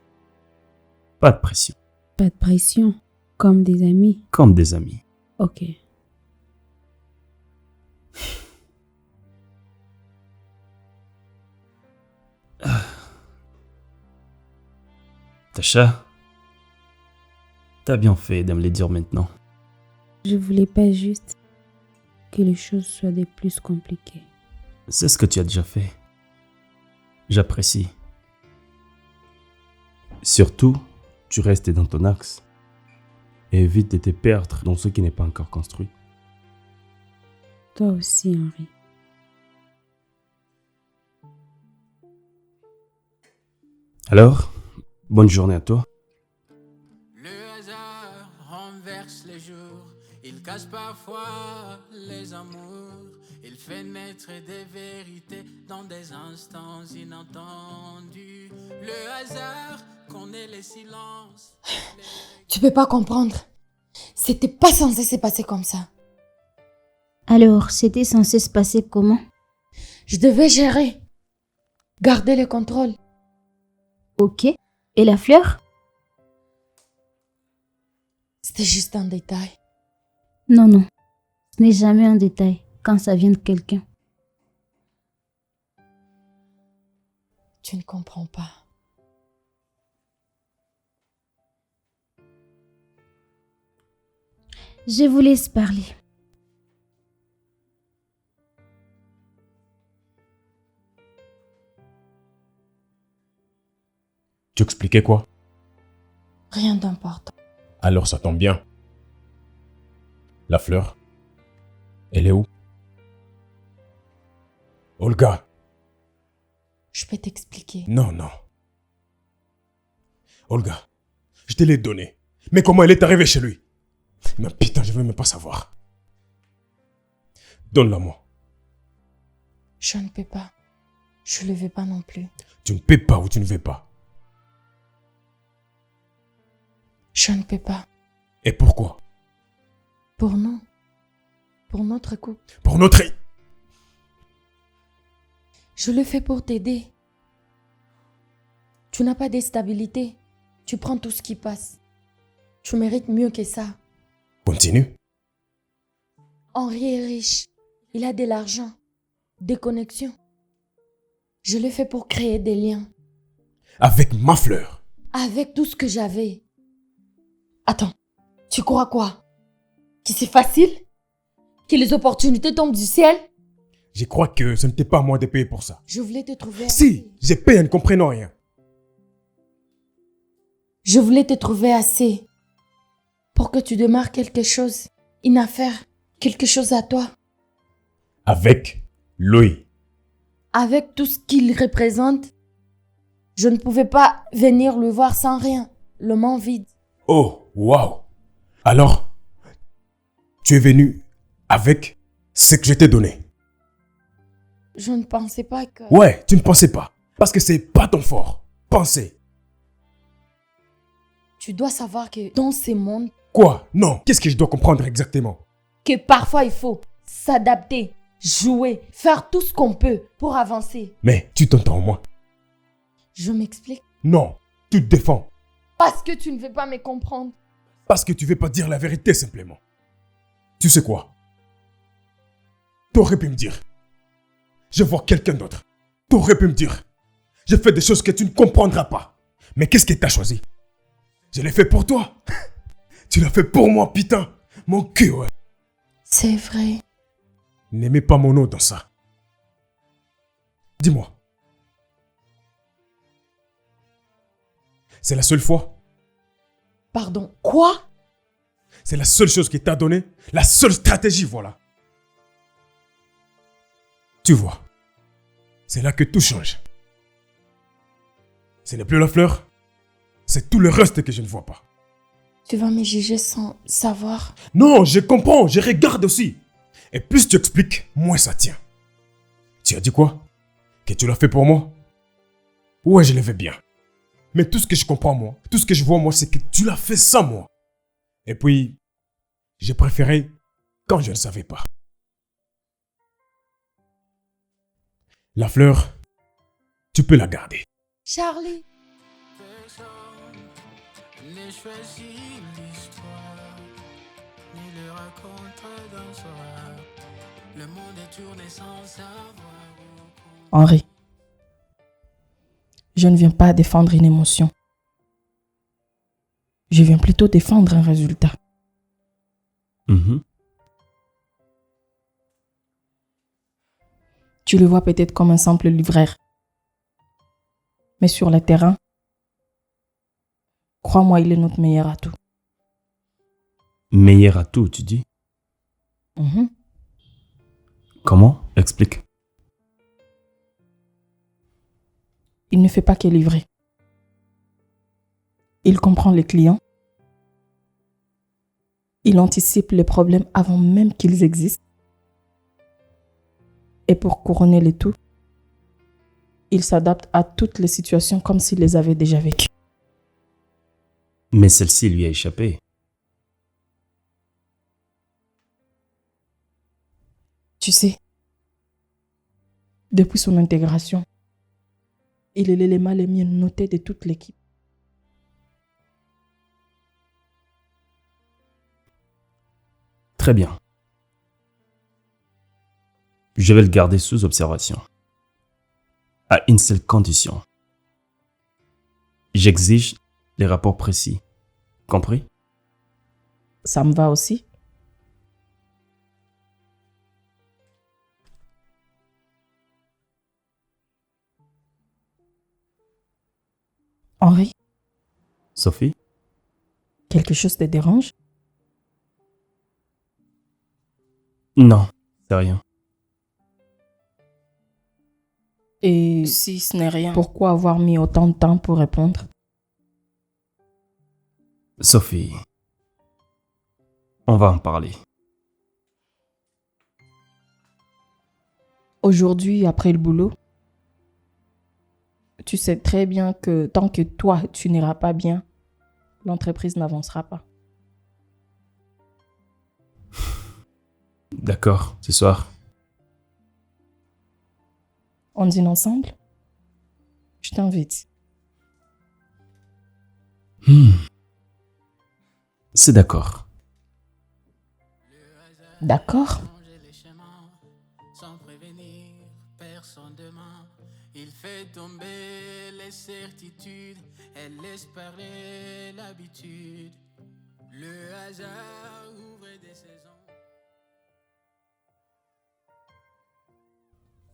Pas de pression. Pas de pression. Comme des amis. Comme des amis. Ok. Tasha, t'as bien fait de me le dire maintenant. Je voulais pas juste que les choses soient des plus compliquées. C'est ce que tu as déjà fait. J'apprécie. Surtout, tu restes dans ton axe. Et évite de te perdre dans ce qui n'est pas encore construit. Toi aussi, Henri. Alors, bonne journée à toi. Le hasard renverse les jours, il casse parfois les amours, il fait naître des vérités dans des instants inattendus. Le hasard connaît les silences. Tu peux pas comprendre. C'était pas censé se passer comme ça. Alors, c'était censé se passer comment? Je devais gérer. Garder le contrôle. Ok. Et la fleur? C'était juste un détail. Non, non. Ce n'est jamais un détail quand ça vient de quelqu'un. Tu ne comprends pas. Je vous laisse parler. Tu expliquais quoi? Rien d'important. Alors ça tombe bien. La fleur, elle est où? Olga. Je peux t'expliquer. Non, non. Olga, je te l'ai donnée. Mais comment elle est arrivée chez lui? Mais putain, je veux même pas savoir. Donne-la moi. Je ne peux pas. Je le veux pas non plus. Tu ne peux pas ou tu ne veux pas? Je ne peux pas. Et pourquoi? Pour nous. Pour notre couple. Pour notre... Je le fais pour t'aider. Tu n'as pas de stabilité. Tu prends tout ce qui passe. Tu mérites mieux que ça. Continue. Henri est riche. Il a de l'argent. Des connexions. Je le fais pour créer des liens. Avec ma fleur. Avec tout ce que j'avais. Attends, tu crois quoi? Que c'est facile? Que les opportunités tombent du ciel? Je crois que ce n'était pas à moi de payer pour ça. Je voulais te trouver Si, assez. j'ai payé en ne comprenant rien. Je voulais te trouver assez. Pour que tu démarres quelque chose. Une affaire. Quelque chose à toi. Avec Louis. Avec tout ce qu'il représente. Je ne pouvais pas venir le voir sans rien. Le main vide. Oh, waouh. Alors, tu es venu avec ce que je t'ai donné. Je ne pensais pas que... Ouais, tu ne pensais pas. Parce que c'est pas ton fort. Penser. Tu dois savoir que dans ce monde... Quoi? Non. Qu'est-ce que je dois comprendre exactement? Que parfois il faut s'adapter, jouer, faire tout ce qu'on peut pour avancer. Mais tu t'entends moi? Je m'explique. Non, tu te défends. Parce que tu ne veux pas me comprendre. Parce que tu veux pas dire la vérité simplement. Tu sais quoi? T'aurais pu me dire. Je vois quelqu'un d'autre. T'aurais pu me dire. Je fais des choses que tu ne comprendras pas. Mais qu'est-ce que t'as choisi? Je l'ai fait pour toi. Tu l'as fait pour moi, putain. Mon cul, ouais. C'est vrai. N'aimez pas mon nom dans ça. Dis-moi. C'est la seule fois? Pardon, quoi? C'est la seule chose qu'il t'a donnée? La seule stratégie, voilà. Tu vois, c'est là que tout change. Ce n'est plus la fleur, c'est tout le reste que je ne vois pas. Tu vas me juger sans savoir. Non, je comprends, je regarde aussi. Et plus tu expliques, moins ça tient. Tu as dit quoi? Que tu l'as fait pour moi? Ouais, je le veux bien. Mais tout ce que je comprends moi, tout ce que je vois moi, c'est que tu l'as fait sans moi. Et puis, j'ai préféré quand je ne savais pas. La fleur, tu peux la garder. Charlie. ne choisit l'histoire, ni le raconte dans soi. Le monde est tourné sans savoir. Henri, je ne viens pas défendre une émotion. Je viens plutôt défendre un résultat. Tu le vois peut-être comme un simple livreur. Mais sur le terrain, crois-moi, il est notre meilleur atout. Meilleur atout, tu dis? Comment? Explique. Il ne fait pas que livrer. Il comprend les clients. Il anticipe les problèmes avant même qu'ils existent. Et pour couronner le tout, il s'adapte à toutes les situations comme s'il les avait déjà vécues. Mais celle-ci lui a échappé. Tu sais, depuis son intégration, il est l'élément le mieux noté de toute l'équipe. Très bien. Je vais le garder sous observation. À une seule condition. J'exige les rapports précis. Compris? Ça me va aussi. Henri, Sophie? quelque chose te dérange? Non, c'est rien. Et Si ce n'est rien. pourquoi avoir mis autant de temps pour répondre? Sophie, on va en parler. Aujourd'hui, après le boulot, tu sais très bien que tant que toi, tu n'iras pas bien, l'entreprise n'avancera pas. D'accord, ce soir. On dîne ensemble? Je t'invite. C'est d'accord. D'accord? Sans prévenir, personne demande. Il fait tomber les certitudes, elle laisse parler l'habitude. Le hasard ouvre des saisons.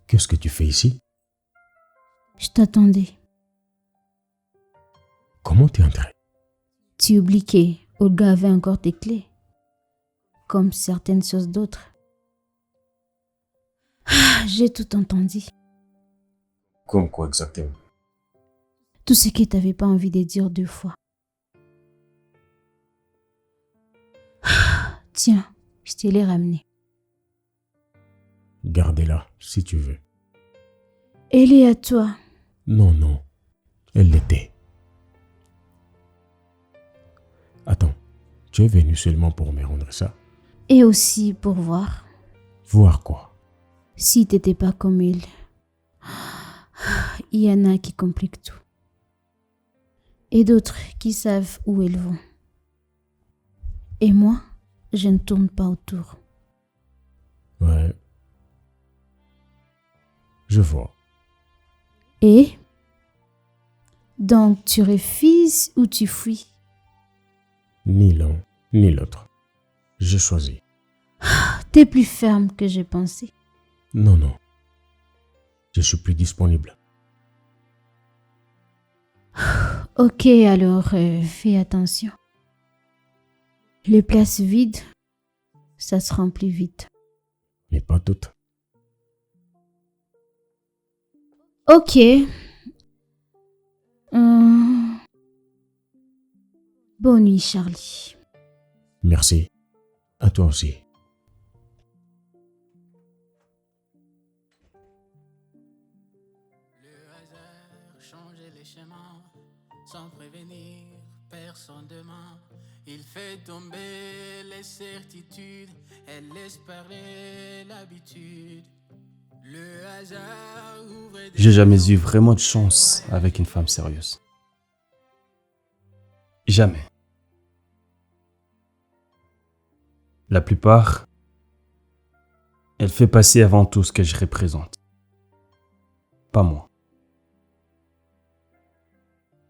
Qu'est-ce que tu fais ici? Je t'attendais. Comment t'es entré? Tu oublies qu'Olga avait encore tes clés. Comme certaines choses d'autres. J'ai tout entendu. Comme quoi exactement? Tout ce que tu n'avais pas envie de dire 2 fois. Tiens, je te l'ai ramené. Gardez-la si tu veux. Elle est à toi. Non, non. Elle l'était. Attends, tu es venu seulement pour me rendre ça? Et aussi pour voir Voir quoi? si t'étais pas comme il. Il y en a qui compliquent tout. Et d'autres qui savent où elles vont. Et moi, je ne tourne pas autour. Ouais. Je vois. Et? Donc tu refuses ou tu fuis? Ni l'un, ni l'autre. J'ai choisi. T'es plus ferme que j'ai pensé. Non, non. Je suis plus disponible. Ok, alors fais attention. Les places vides, ça se remplit vite. Mais pas toutes. Ok. Bonne nuit, Charlie. Merci. À toi aussi. Changer les chemins sans prévenir, personne demande. Il fait tomber les certitudes, elle laisse parler l'habitude. Le hasard ouvre des J'ai jamais eu vraiment de chance avec une femme sérieuse. Jamais. La plupart, elle fait passer avant tout ce que je représente. Pas moi.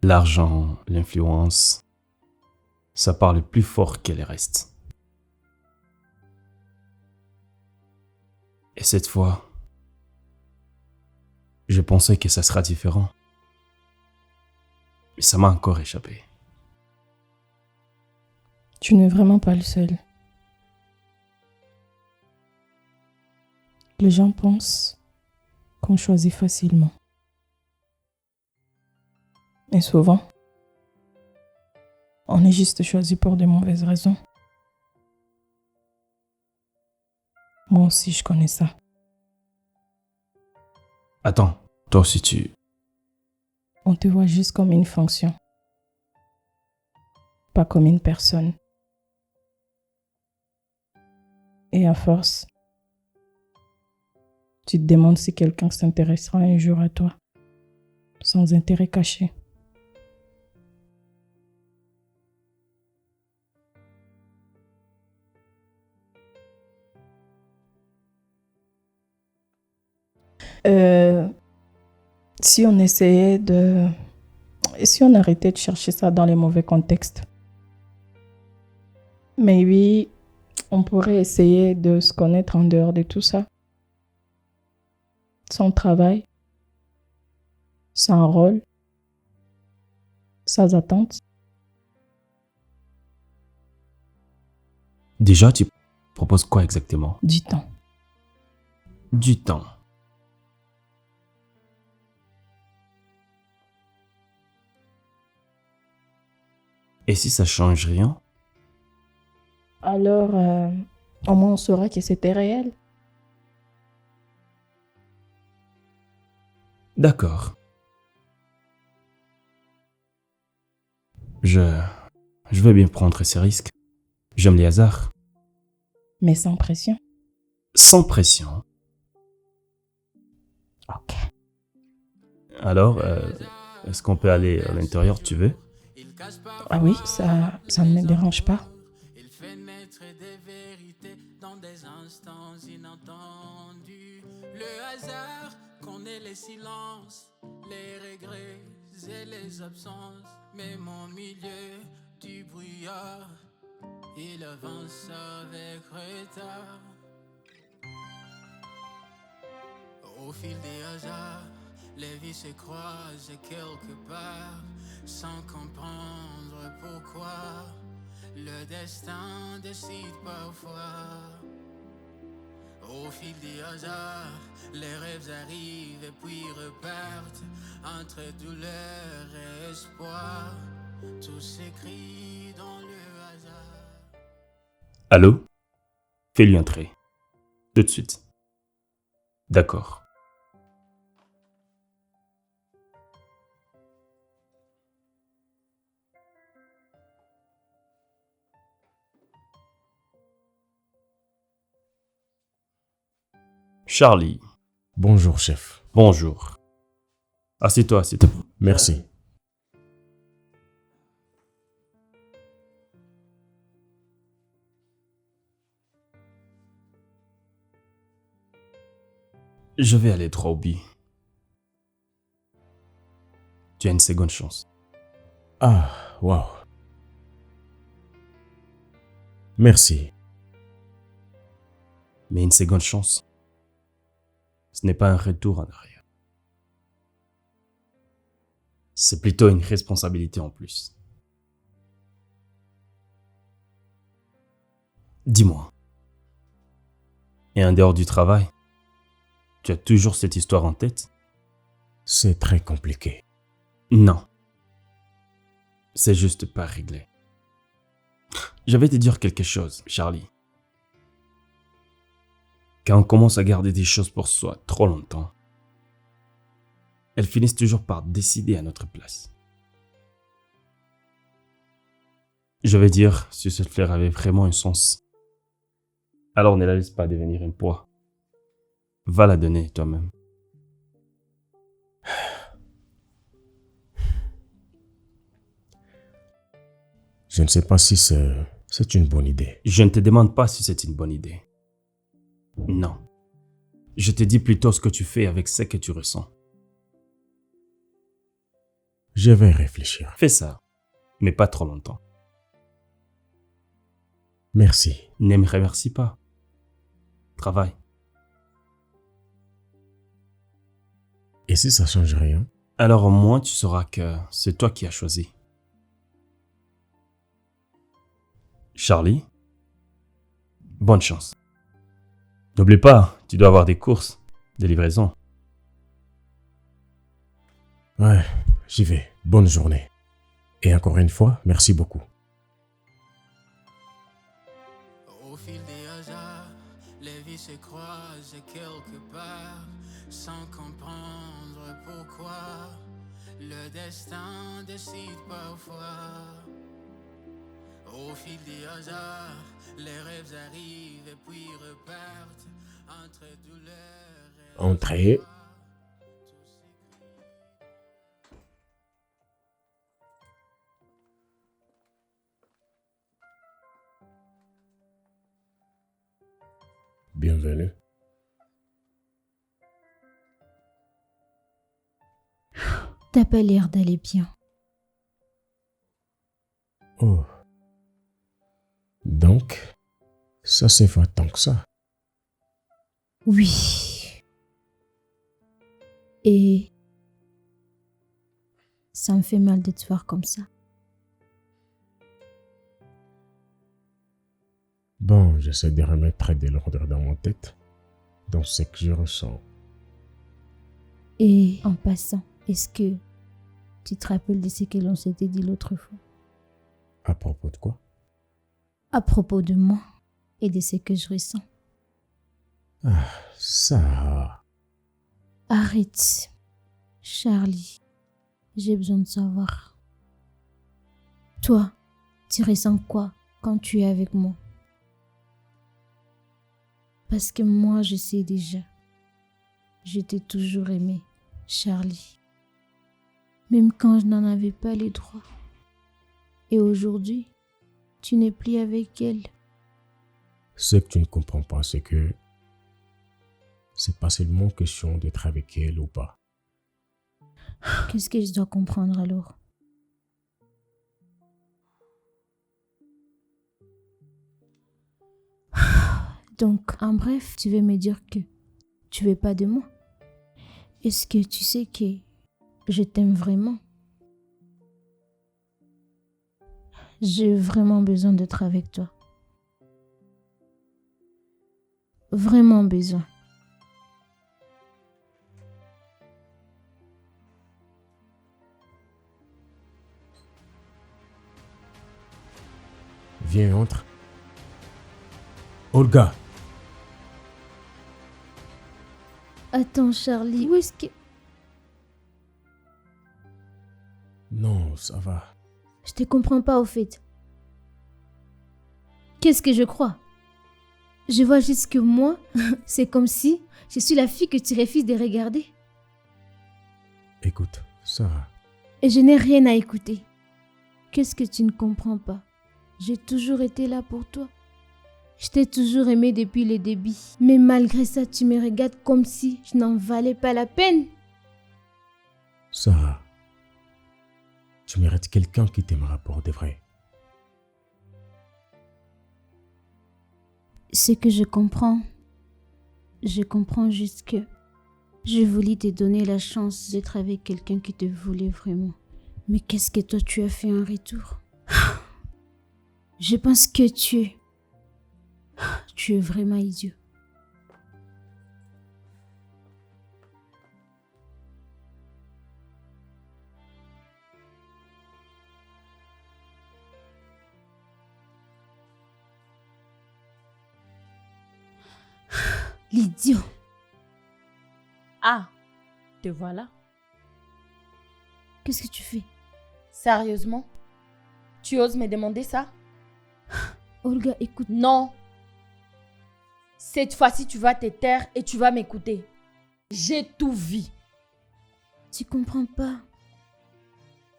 L'argent, l'influence, ça parle plus fort que les restes. Et cette fois, je pensais que ça sera différent. Mais ça m'a encore échappé. Tu n'es vraiment pas le seul. Les gens pensent qu'on choisit facilement. Et souvent, on est juste choisi pour de mauvaises raisons. Moi aussi, je connais ça. Attends, toi aussi tu... On te voit juste comme une fonction, pas comme une personne. Et à force, tu te demandes si quelqu'un s'intéressera un jour à toi, sans intérêt caché. Si on essayait de... Si on arrêtait de chercher ça dans les mauvais contextes, mais oui, on pourrait essayer de se connaître en dehors de tout ça. Sans travail, sans rôle, sans attente. Déjà, tu proposes quoi exactement? Du temps. Du temps. Et si ça change rien? Alors, au moins on saura que c'était réel. D'accord. Je veux bien prendre ces risques. J'aime les hasards. Mais sans pression. Sans pression. Ok. Alors, est-ce qu'on peut aller à l'intérieur, tu veux? Ah oui, ça ne me dérange pas. Il fait naître des vérités dans des instants inattendus. Le hasard connaît les silences, les regrets et les absences. Même au milieu du brouillard, il avance avec retard. Au fil des hasards, les vies se croisent quelque part, sans comprendre pourquoi. Le destin décide parfois. Au fil des hasards, les rêves arrivent et puis repartent. Entre douleur et espoir, tout s'écrit dans le hasard. Allô? Fais-lui entrer. Tout de suite. D'accord. Charlie. Bonjour, chef. Bonjour. Assieds-toi, s'il te plaît. Merci. Je vais aller droit au but. Tu as une seconde chance. Ah, waouh. Merci. Mais une seconde chance, ce n'est pas un retour en arrière. C'est plutôt une responsabilité en plus. Dis-moi. Et en dehors du travail, tu as toujours cette histoire en tête? C'est très compliqué. Non. C'est juste pas réglé. Je vais te dire quelque chose, Charlie. Quand on commence à garder des choses pour soi trop longtemps, elles finissent toujours par décider à notre place. Je vais dire, si cette fleur avait vraiment un sens, alors ne la laisse pas devenir un poids. Va la donner toi-même. Je ne sais pas si c'est une bonne idée. Je ne te demande pas si c'est une bonne idée. Non. Je te dis plutôt ce que tu fais avec ce que tu ressens. Je vais réfléchir. Fais ça, mais pas trop longtemps. Merci. Ne me remercie pas. Travaille. Et si ça change rien? Alors au moins tu sauras que c'est toi qui as choisi. Charlie, bonne chance. N'oublie pas, tu dois avoir des courses, des livraisons. Ouais, j'y vais. Bonne journée. Et encore une fois, merci beaucoup. Au fil des hasards, les vies se croisent quelque part, sans comprendre pourquoi. Le destin décide parfois. Au fil des hasards, les rêves arrivent et puis repartent entre douleur et Entrez. Bienvenue. T'as pas l'air d'aller bien. Oh. Donc, ça c'est pas tant que ça. Oui. Et ça me fait mal de te voir comme ça. Bon, j'essaie de remettre de l'ordre dans ma tête, dans ce que je ressens. Et en passant, est-ce que tu te rappelles de ce que l'on s'était dit l'autre fois? À propos de quoi? À propos de moi et de ce que je ressens. Ah, ça. Arrête, Charlie. J'ai besoin de savoir. Toi, tu ressens quoi quand tu es avec moi? Parce que moi, je sais déjà. Je t'ai toujours aimé, Charlie. Même quand je n'en avais pas les droits. Et aujourd'hui, tu n'es plus avec elle. Ce que tu ne comprends pas, c'est que c'est pas seulement question d'être avec elle ou pas. Qu'est-ce que je dois comprendre alors? Donc, en bref, tu veux me dire que tu veux pas de moi? Est-ce que tu sais que je t'aime vraiment? J'ai vraiment besoin d'être avec toi. Vraiment besoin. Viens, entre. Olga. Attends, Charlie, où est-ce que... Non, ça va. Je te comprends pas au fait. Qu'est-ce que je crois? Je vois juste que moi, c'est comme si je suis la fille que tu refuses de regarder. Écoute, Sarah. Et je n'ai rien à écouter. Qu'est-ce que tu ne comprends pas? J'ai toujours été là pour toi. Je t'ai toujours aimé depuis le début. Mais malgré ça, tu me regardes comme si je n'en valais pas la peine. Sarah, tu mérites quelqu'un qui t'aimera pour de vrai. Ce que je comprends juste que je voulais te donner la chance d'être avec quelqu'un qui te voulait vraiment. Mais qu'est-ce que toi tu as fait en retour? Je pense que tu es vraiment idiot. L'idiot. Ah, te voilà. Qu'est-ce que tu fais? Sérieusement? Tu oses me demander ça? Olga, écoute. Non. Cette fois-ci, tu vas te taire et tu vas m'écouter. J'ai tout vu. Tu comprends pas?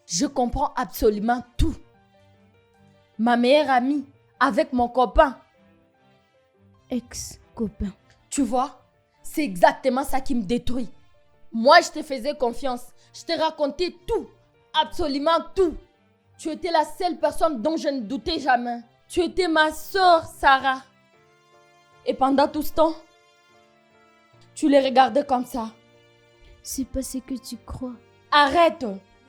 Je comprends absolument tout. ma meilleure amie, avec mon copain. Ex-copain. Tu vois, c'est exactement ça qui me détruit. Moi, je te faisais confiance. Je t'ai raconté tout. Absolument tout. Tu étais la seule personne dont je ne doutais jamais. Tu étais ma sœur, Sarah. Et pendant tout ce temps, tu les regardais comme ça. C'est pas ce que tu crois. Arrête.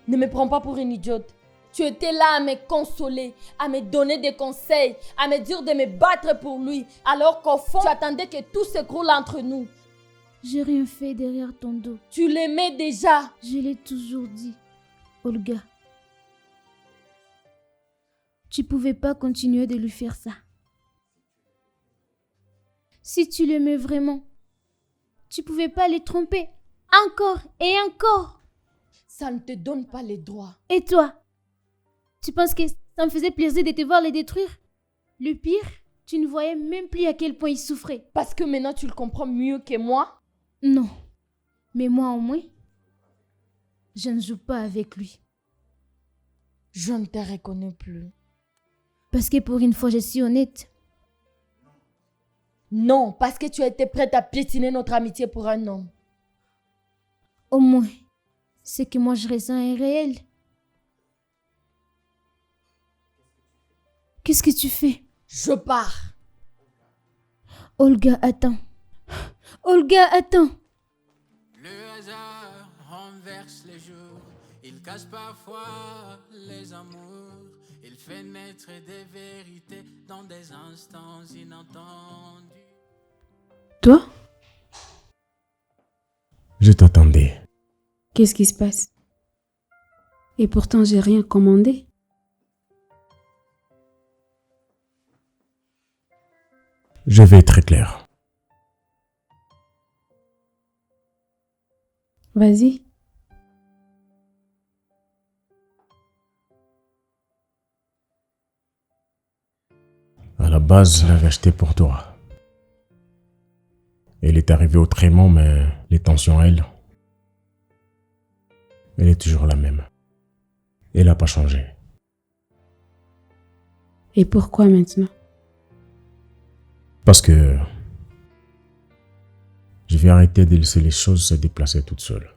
Ne me prends pas pour une idiote. Tu étais là à me consoler, à me donner des conseils, à me dire de me battre pour lui, alors qu'au fond, tu attendais que tout s'écroule entre nous. J'ai rien fait derrière ton dos. Tu l'aimais déjà. Je l'ai toujours dit. Olga, tu pouvais pas continuer de lui faire ça. Si tu l'aimais vraiment, tu pouvais pas le tromper. Encore et encore. Ça ne te donne pas les droits. Et toi? Tu penses que ça me faisait plaisir de te voir les détruire? Le pire, tu ne voyais même plus à quel point il souffrait. Parce que maintenant tu le comprends mieux que moi? Non. Mais moi au moins, je ne joue pas avec lui. Je ne te reconnais plus. Parce que pour une fois, je suis honnête. Non, parce que tu étais prête à piétiner notre amitié pour un homme. Au moins, ce que moi je ressens est réel. Qu'est-ce que tu fais? Je pars. Olga, attends. Olga, attends. Le hasard renverse les jours. Il casse parfois les amours. Il fait naître des vérités dans des instants inattendus. Toi? Je t'attendais. Qu'est-ce qui se passe? Et pourtant, j'ai rien commandé. Je vais être clair. Vas-y. À la base, je l'avais acheté pour toi. Elle est arrivée autrement, mais les tensions, elle est toujours la même. Elle n'a pas changé. Et pourquoi maintenant? Parce que je vais arrêter de laisser les choses se déplacer toutes seules.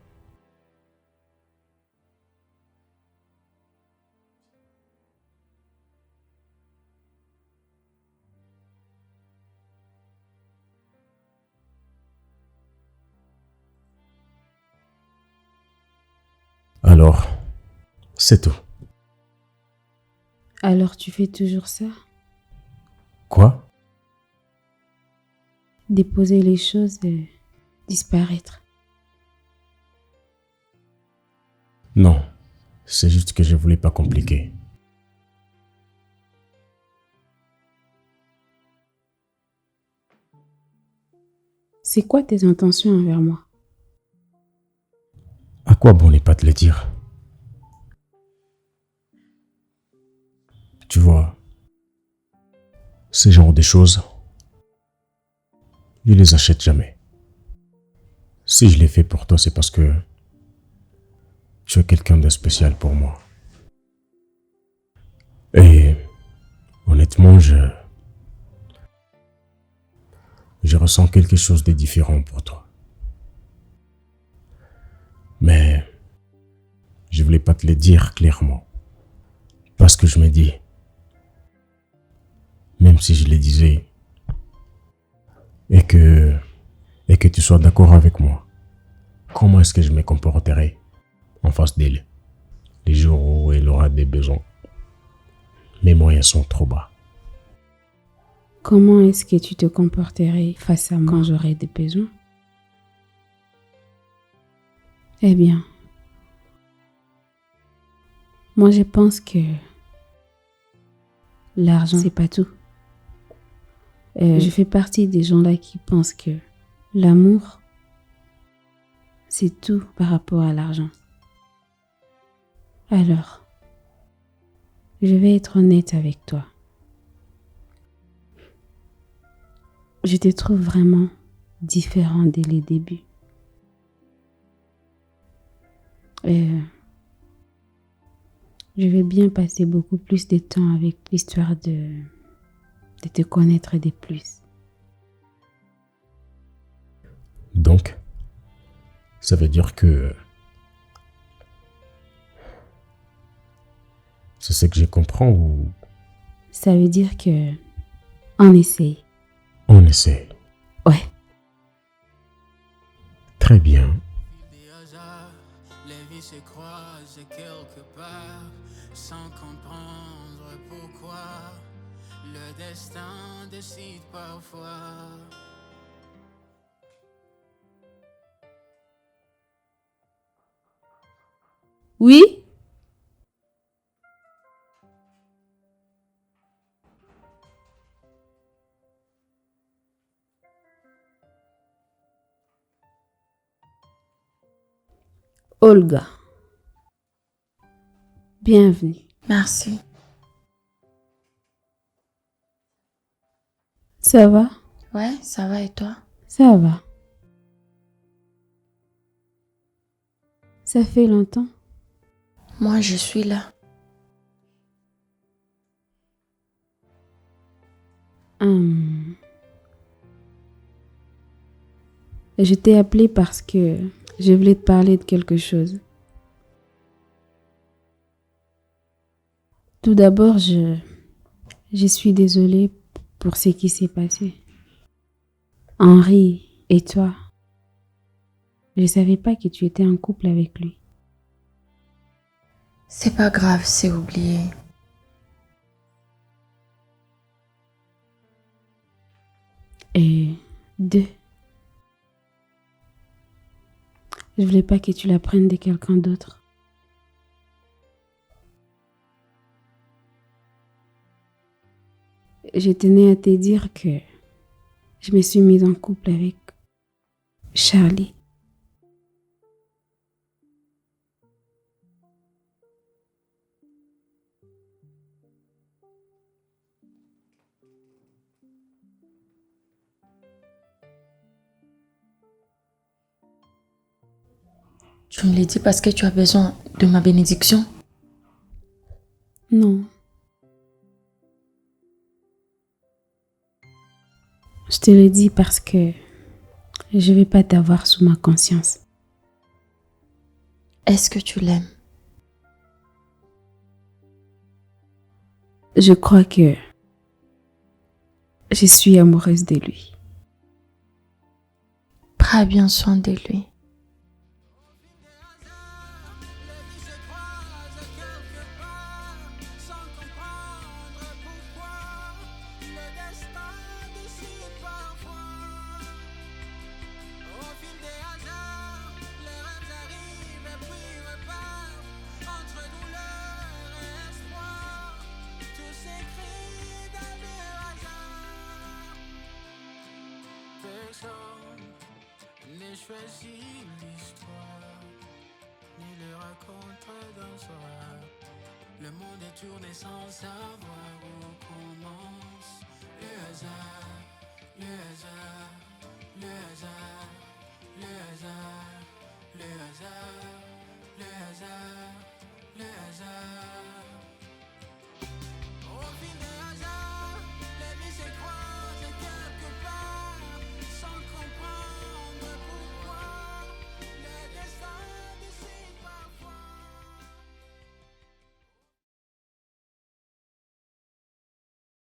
Alors, c'est tout. Alors tu fais toujours ça? Quoi? Déposer les choses et disparaître. Non, c'est juste que je voulais pas compliquer. C'est quoi tes intentions envers moi? À quoi bon ne pas te le dire? Tu vois, ce genre de choses, je les achète jamais. Si je les fais pour toi, c'est parce que tu es quelqu'un de spécial pour moi. Et honnêtement, je ressens quelque chose de différent pour toi. Mais je voulais pas te le dire clairement. Parce que je me dis, même si je le disais, et que tu sois d'accord avec moi, comment est-ce que je me comporterai en face d'elle les jours où elle aura des besoins? Mes moyens sont trop bas. Comment est-ce que tu te comporterais face à moi quand j'aurai des besoins? Eh bien, moi je pense que l'argent c'est pas tout. Je fais partie des gens-là qui pensent que l'amour c'est tout par rapport à l'argent. Alors, je vais être honnête avec toi. Je te trouve vraiment différent dès les débuts. Je vais bien passer beaucoup plus de temps avec l'histoire de te connaître de plus. Donc, ça veut dire que c'est ce que je comprends ou Ça veut dire que on essaye. on essaie? Ouais. Très bien. Les vies se croisent quelque part sans comprendre pourquoi le destin décide parfois. Oui? Olga. Bienvenue. Merci. Ça va? Ouais, ça va et toi? Ça va. Ça fait longtemps? Moi, je suis là. Je t'ai appelé parce que je voulais te parler de quelque chose. Tout d'abord, je suis désolée pour ce qui s'est passé. Henri et toi, je ne savais pas que tu étais en couple avec lui. C'est pas grave, c'est oublié. Et 2, je voulais pas que tu l'apprennes de quelqu'un d'autre. Je tenais à te dire que je me suis mise en couple avec Charlie. Tu me l'as dit parce que tu as besoin de ma bénédiction? Non. Je te le dis parce que je vais pas t'avoir sous ma conscience. Est-ce que tu l'aimes? Je crois que je suis amoureuse de lui. Prends bien soin de lui. N'ai choisi l'histoire, ni le raconte dans soi. Le monde est tourné sans savoir où commence. Le hasard, le hasard, le hasard, le hasard, le hasard, le hasard, le hasard.